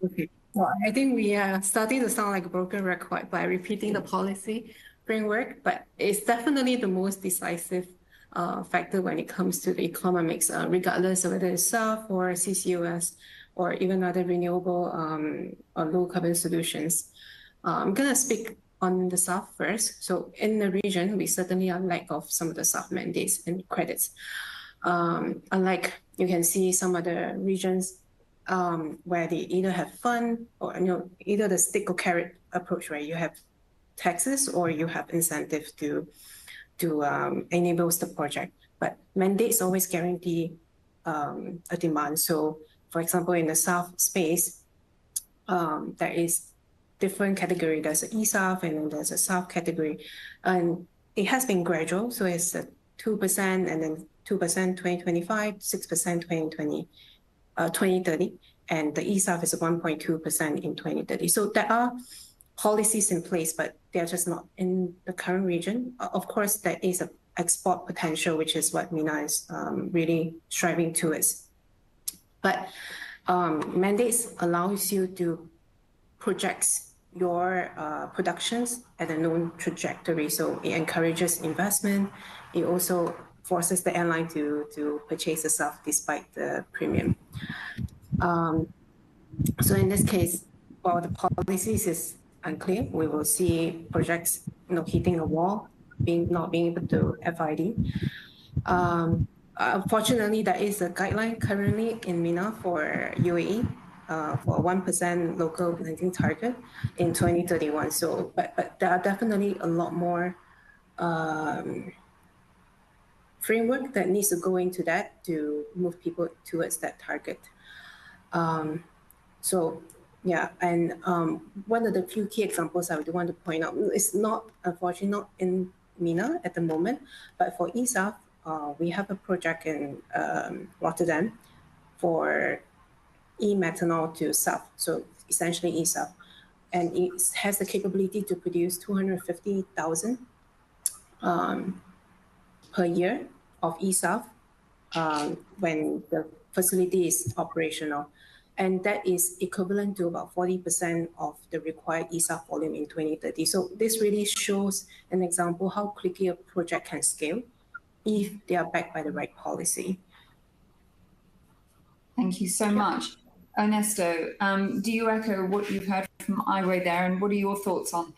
Okay. Well, I think we are starting to sound like a broken record by repeating the policy framework, but it's definitely the most decisive factor when it comes to the economics, regardless of whether it's SAF or CCUS or even other renewable or low carbon solutions. I'm going to speak on the SAF first. So in the region, we certainly are lack of some of the SAF mandates and credits. Unlike you can see some other regions where they either have fund or either the stick or carrot approach, where you have taxes or you have incentives to enable the project. But mandates always guarantee a demand. So for example, in the SAF space, there is different category. There's an eSAF and then there's a SAF category. And it has been gradual. So it's a 2% and then 2% 2025, 6% 2030. And the eSAF is 1.2% in 2030. So there are policies in place, but they're just not in the current region. Of course, there is an export potential, which is what MENA is really striving towards. But mandates allows you to project your productions at a known trajectory. So it encourages investment. It also forces the airline to purchase the SAF despite the premium. So in this case, while the policies is unclear, we will see projects hitting a wall, not being able to FID. Unfortunately, there is a guideline currently in MENA for UAE for a 1% local blending target in 2031. So, but there are definitely a lot more framework that needs to go into that to move people towards that target. So yeah, and one of the few key examples I would want to point out is unfortunately not in MENA at the moment, but for eSAF, we have a project in Rotterdam for e-methanol to SAF, so essentially eSAF, and it has the capability to produce 250,000 per year of eSAF when the facility is operational. And that is equivalent to about 40% of the required eSAF volume in 2030. So this really shows an example how quickly a project can scale if they are backed by the right policy. Thank you so much. Ernesto, do you echo what you've heard from Ai-Wei there? And what are your thoughts on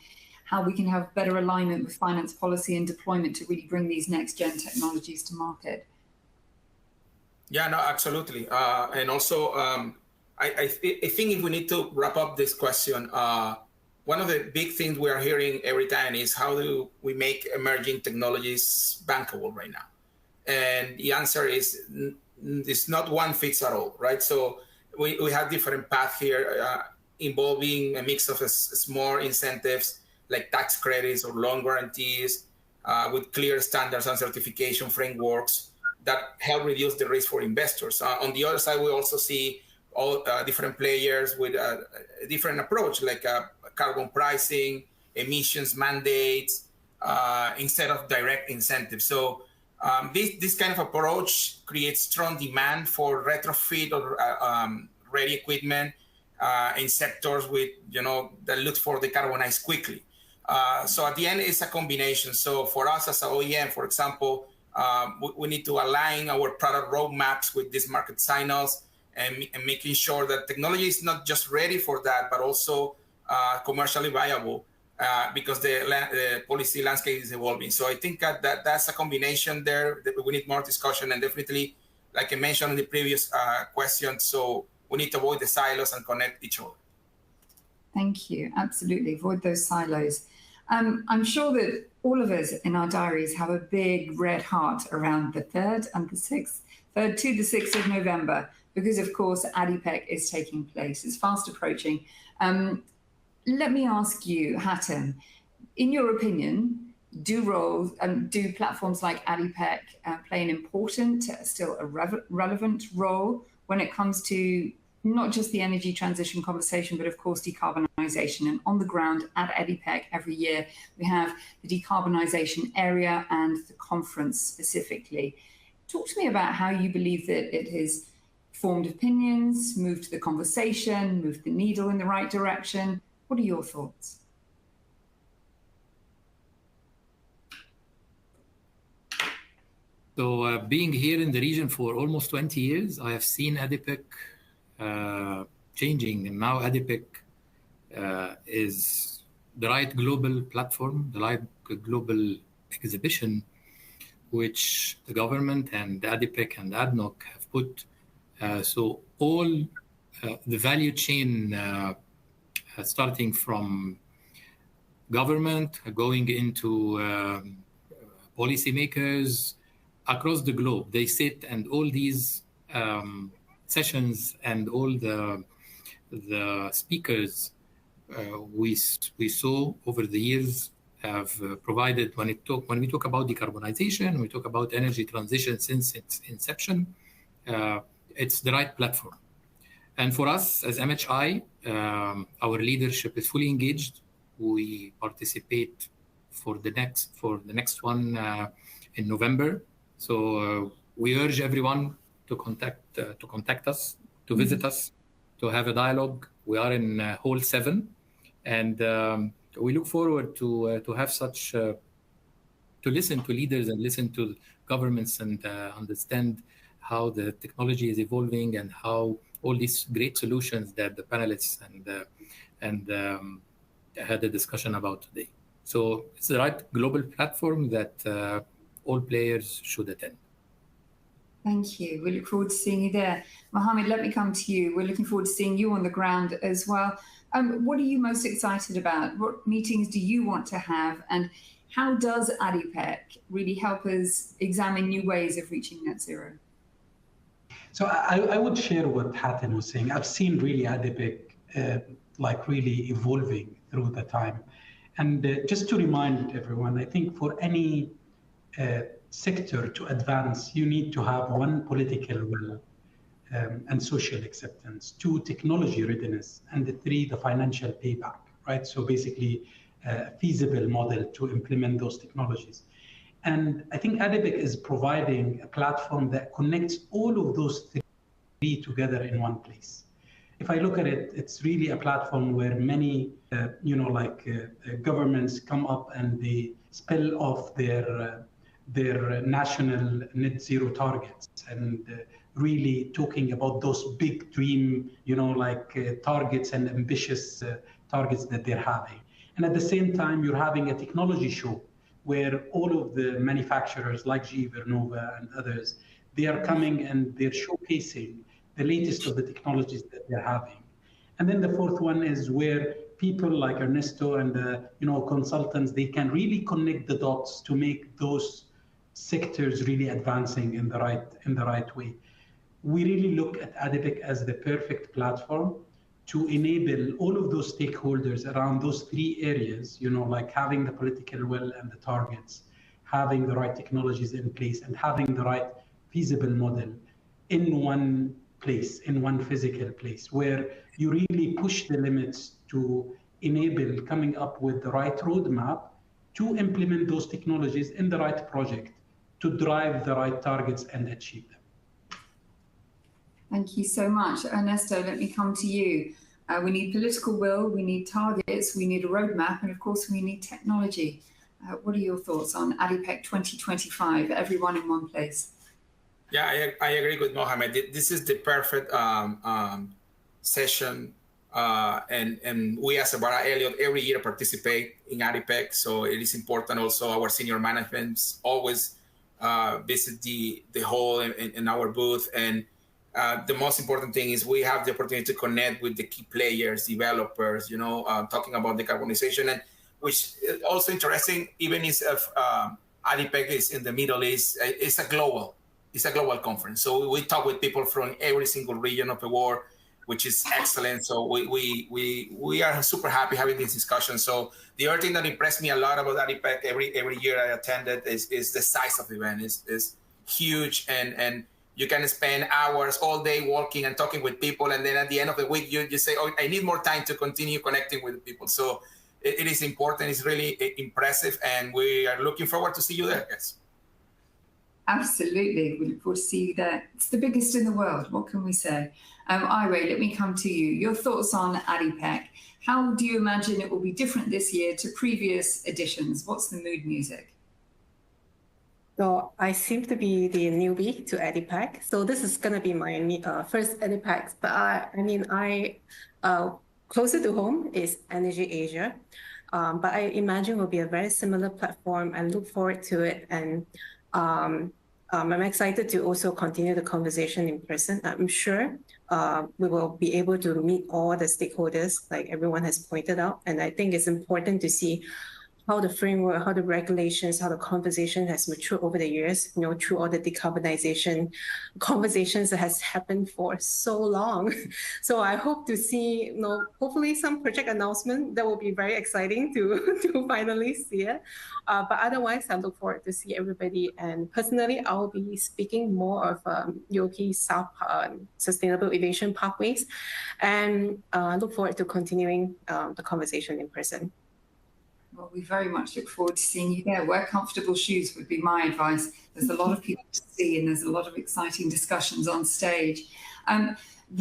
how we can have better alignment with finance policy and deployment to really bring these next-gen technologies to market? Yeah, no, absolutely. And also, I think if we need to wrap up this question, one of the big things we are hearing every time is how do we make emerging technologies bankable right now? And the answer is it's not one fits all, right? So we have different paths here involving a mix of small incentives like tax credits or loan guarantees with clear standards and certification frameworks that help reduce the risk for investors. On the other side, we also see all different players with a different approach, like carbon pricing, emissions mandates, instead of direct incentives. So this kind of approach creates strong demand for retrofit or ready equipment in sectors with that look for decarbonize quickly. So at the end, it's a combination. So for us as an OEM, for example, we need to align our product roadmaps with these market signals and making sure that technology is not just ready for that, but also commercially viable because the policy landscape is evolving. So I think that's a combination there that we need more discussion, and definitely, like I mentioned in the previous question, so we need to avoid the silos and connect each other. Thank you. Absolutely. Avoid those silos. I'm sure that all of us in our diaries have a big red heart around the 3rd and the 6th, 3rd to the 6th of November, because of course ADIPEC is taking place. It's fast approaching. Let me ask you, Hatem, in your opinion, do platforms like ADIPEC play an important, still a relevant role when it comes to not just the energy transition conversation, but of course decarbonisation? And on the ground at ADIPEC every year, we have the decarbonisation area and the conference specifically. Talk to me about how you believe that it has formed opinions, moved the conversation, moved the needle in the right direction. What are your thoughts? So being here in the region for almost 20 years, I have seen ADIPEC changing. And now ADIPEC is the right global platform, the right global exhibition, which the government and ADIPEC and ADNOC have put. So all the value chain, starting from government, going into policymakers across the globe, they sit, and all these sessions and all the speakers we saw over the years have provided, when we talk about decarbonization, we talk about energy transition since its inception, it's the right platform. And for us as MHI, our leadership is fully engaged. We participate for the next one in November. So we urge everyone to contact us, to visit us, to have a dialogue. We are in Hall 7, and we look forward to have such to listen to leaders and listen to governments and understand how the technology is evolving and how all these great solutions that the panelists had a discussion about today. So it's the right global platform that all players should attend. Thank you. We look forward to seeing you there. Mohammed, let me come to you. We're looking forward to seeing you on the ground as well. What are you most excited about? What meetings do you want to have? And how does ADIPEC really help us examine new ways of reaching net zero? So I would share what Hatem was saying. I've seen really ADIPEC really evolving through the time. And just to remind everyone, I think for any sector to advance, you need to have one, political will and social acceptance, two, technology readiness, and three, the financial payback, right? So basically a feasible model to implement those technologies. And I think ADIPEC is providing a platform that connects all of those three together in one place. If I look at it, it's really a platform where many, governments come up and they spell off their national net zero targets and really talking about those big dream, targets and ambitious targets that they're having. And at the same time, you're having a technology show where all of the manufacturers like GE Vernova and others, they are coming and they're showcasing the latest of the technologies that they're having. And then the fourth one is where people like Ernesto and consultants, they can really connect the dots to make those sectors really advancing in the right way. We really look at ADIPEC as the perfect platform to enable all of those stakeholders around those three areas, having the political will and the targets, having the right technologies in place, and having the right feasible model in one place, in one physical place, where you really push the limits to enable coming up with the right roadmap to implement those technologies in the right project to drive the right targets and achieve them. Thank you so much. Ernesto, let me come to you. We need political will, we need targets, we need a roadmap, and of course we need technology. What are your thoughts on ADIPEC 2025, everyone in one place? Yeah, I agree with Mohammed. This is the perfect session, and we as Ebara Elliott every year participate in ADIPEC, so it is important also our senior management always visit the hall in our booth, and the most important thing is we have the opportunity to connect with the key players, developers, talking about decarbonization, and which is also interesting, even if ADIPEC is in the Middle East, it's a global conference. So we talk with people from every single region of the world. which is excellent. So we are super happy having this discussion. So the other thing that impressed me a lot about ADIPEC every year I attended is the size of the event is huge, and you can spend hours all day walking and talking with people, and then at the end of the week you say, oh, I need more time to continue connecting with people. So it is important. It's really impressive, and we are looking forward to see you there, guys. Absolutely. We look forward to see you there. It's the biggest in the world. What can we say? Iray, let me come to you. Your thoughts on ADIPEC. How do you imagine it will be different this year to previous editions? What's the mood music? So I seem to be the newbie to ADIPEC. So this is going to be my first ADIPEC. But I closer to home is Energy Asia. But I imagine will be a very similar platform. I look forward to it. And I'm excited to also continue the conversation in person. I'm sure we will be able to meet all the stakeholders, like everyone has pointed out. And I think it's important to see how the framework, how the regulations, how the conversation has matured over the years, through all the decarbonization conversations that has happened for so long. So I hope to see, hopefully some project announcement that will be very exciting to finally see it. But otherwise, I look forward to see everybody. And personally, I'll be speaking more of UOP South Sustainable Aviation Pathways, and look forward to continuing the conversation in person. Well, we very much look forward to seeing you there. Wear comfortable shoes would be my advice. There's a lot of people to see, and there's a lot of exciting discussions on stage.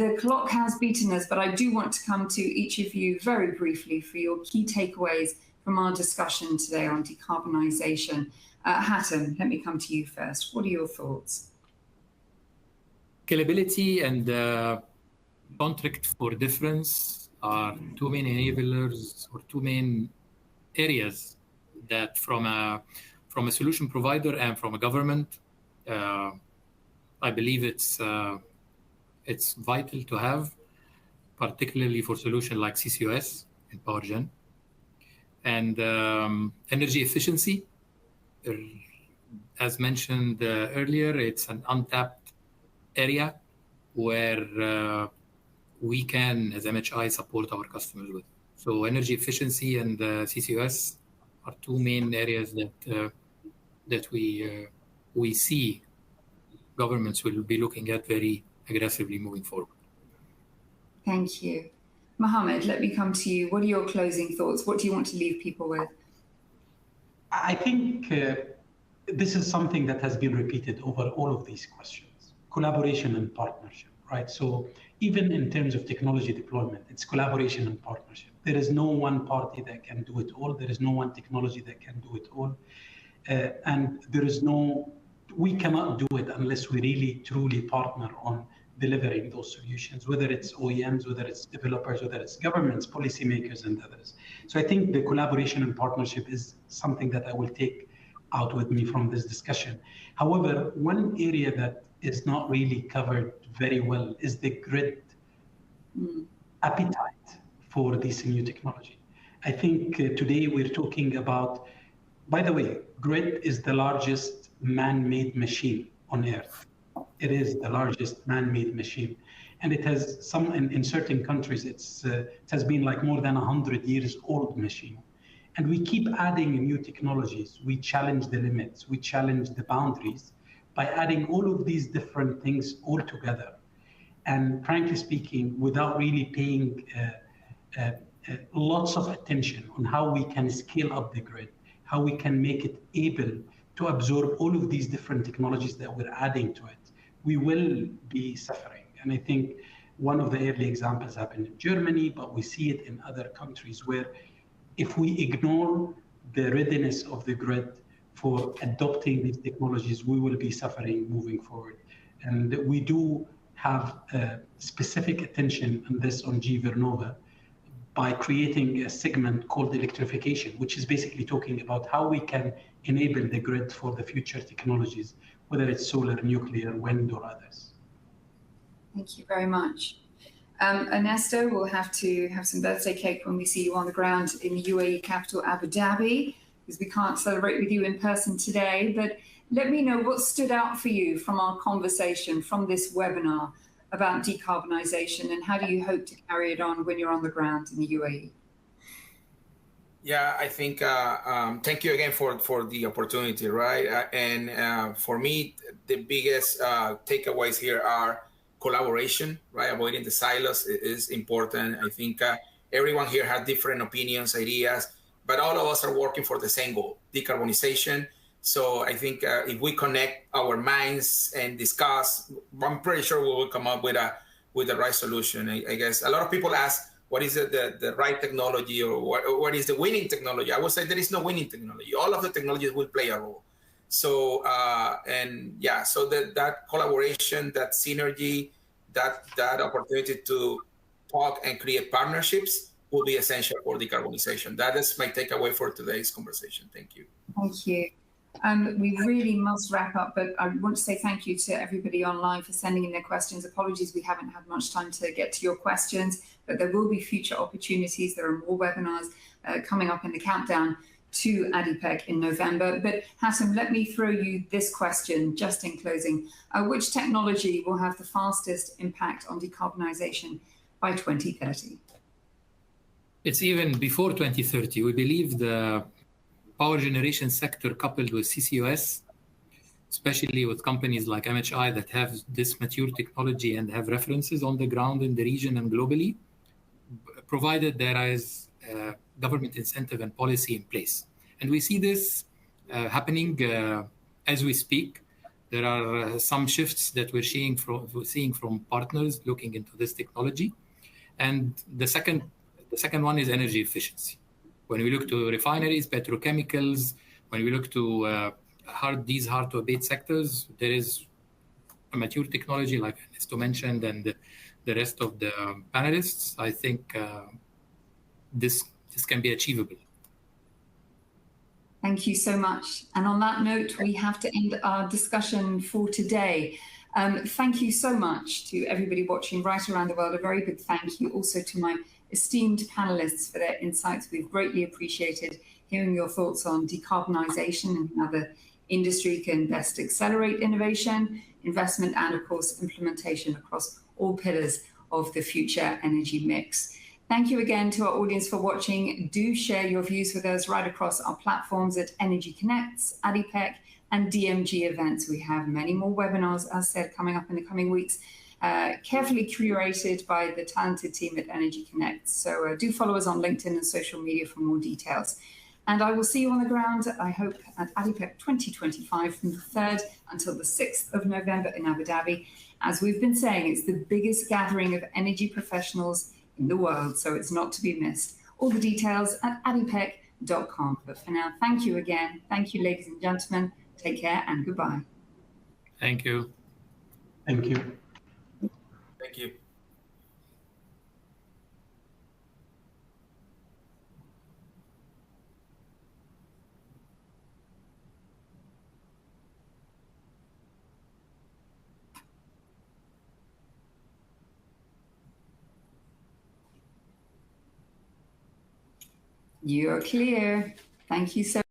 The clock has beaten us, but I do want to come to each of you very briefly for your key takeaways from our discussion today on decarbonisation. Hattem, let me come to you first. What are your thoughts? Scalability and contract for difference are two main enablers, or two main areas that from a solution provider and from a government, I believe it's vital to have, particularly for solutions like CCUS and power gen. And energy efficiency, as mentioned earlier, it's an untapped area where we can, as MHI, support our customers with. So energy efficiency and CCUS are two main areas that we see governments will be looking at very aggressively moving forward. Thank you. Mohammed, let me come to you. What are your closing thoughts? What do you want to leave people with? I think this is something that has been repeated over all of these questions: collaboration and partnership, right? So even in terms of technology deployment, it's collaboration and partnership. There is no one party that can do it all. There is no one technology that can do it all. And we cannot do it unless we really, truly partner on delivering those solutions, whether it's OEMs, whether it's developers, whether it's governments, policymakers, and others. So I think the collaboration and partnership is something that I will take out with me from this discussion. However, one area that is not really covered very well is the grid appetite for this new technology. I think today we're talking about, by the way, grid is the largest man-made machine on Earth. It is the largest man-made machine. And it has in certain countries, it has been like more than 100 years old machine. And we keep adding new technologies. We challenge the limits, we challenge the boundaries by adding all of these different things all together. And frankly speaking, without really paying lots of attention on how we can scale up the grid, how we can make it able to absorb all of these different technologies that we're adding to it, we will be suffering. And I think one of the early examples happened in Germany, but we see it in other countries where if we ignore the readiness of the grid for adopting these technologies, we will be suffering moving forward. And we do have specific attention on this on Vernova by creating a segment called electrification, which is basically talking about how we can enable the grid for the future technologies, whether it's solar, nuclear, wind, or others. Thank you very much. Ernesto, we'll have to have some birthday cake when we see you on the ground in the UAE capital, Abu Dhabi, because we can't celebrate with you in person today. But let me know what stood out for you from our conversation, from this webinar. about decarbonisation, and how do you hope to carry it on when you're on the ground in the UAE? Yeah, I think, thank you again for the opportunity, right? For me, the biggest takeaways here are collaboration, right? Avoiding the silos is important. I think everyone here has different opinions, ideas, but all of us are working for the same goal, decarbonization. So I think if we connect our minds and discuss, I'm pretty sure we will come up with the right solution. I guess a lot of people ask, what is the right technology, or what is the winning technology? I would say there is no winning technology. All of the technologies will play a role. So so that collaboration, that synergy, that opportunity to talk and create partnerships will be essential for decarbonization. That is my takeaway for today's conversation. Thank you. Thank you. We really must wrap up, but I want to say thank you to everybody online for sending in their questions. Apologies, we haven't had much time to get to your questions, but there will be future opportunities. There are more webinars coming up in the countdown to ADIPEC in November. But Hassan, let me throw you this question just in closing. Which technology will have the fastest impact on decarbonisation by 2030? It's even before 2030. We believe the power generation sector, coupled with CCUS, especially with companies like MHI that have this mature technology and have references on the ground in the region and globally, provided there is government incentive and policy in place. And we see this happening as we speak. There are some shifts that we're seeing from partners looking into this technology. And the second one is energy efficiency. When we look to refineries, petrochemicals, when we look to these hard-to-abate sectors, there is a mature technology, like Ernesto mentioned, and the rest of the panelists. I think this can be achievable. Thank you so much. And on that note, we have to end our discussion for today. Thank you so much to everybody watching right around the world. A very big thank you also to my esteemed panelists for their insights. We've greatly appreciated hearing your thoughts on decarbonisation and how the industry can best accelerate innovation, investment, and of course, implementation across all pillars of the future energy mix. Thank you again to our audience for watching. Do share your views with us right across our platforms at Energy Connects, ADIPEC, and DMG events. We have many more webinars, as said, coming up in the coming weeks, carefully curated by the talented team at Energy Connects. So do follow us on LinkedIn and social media for more details. And I will see you on the ground, I hope, at ADIPEC 2025 from the 3rd until the 6th of November in Abu Dhabi. As we've been saying, it's the biggest gathering of energy professionals in the world, so it's not to be missed. All the details at adipec.com. But for now, thank you again. Thank you, ladies and gentlemen. Take care and goodbye. Thank you. Thank you. Thank you. You're clear. Thank you so much.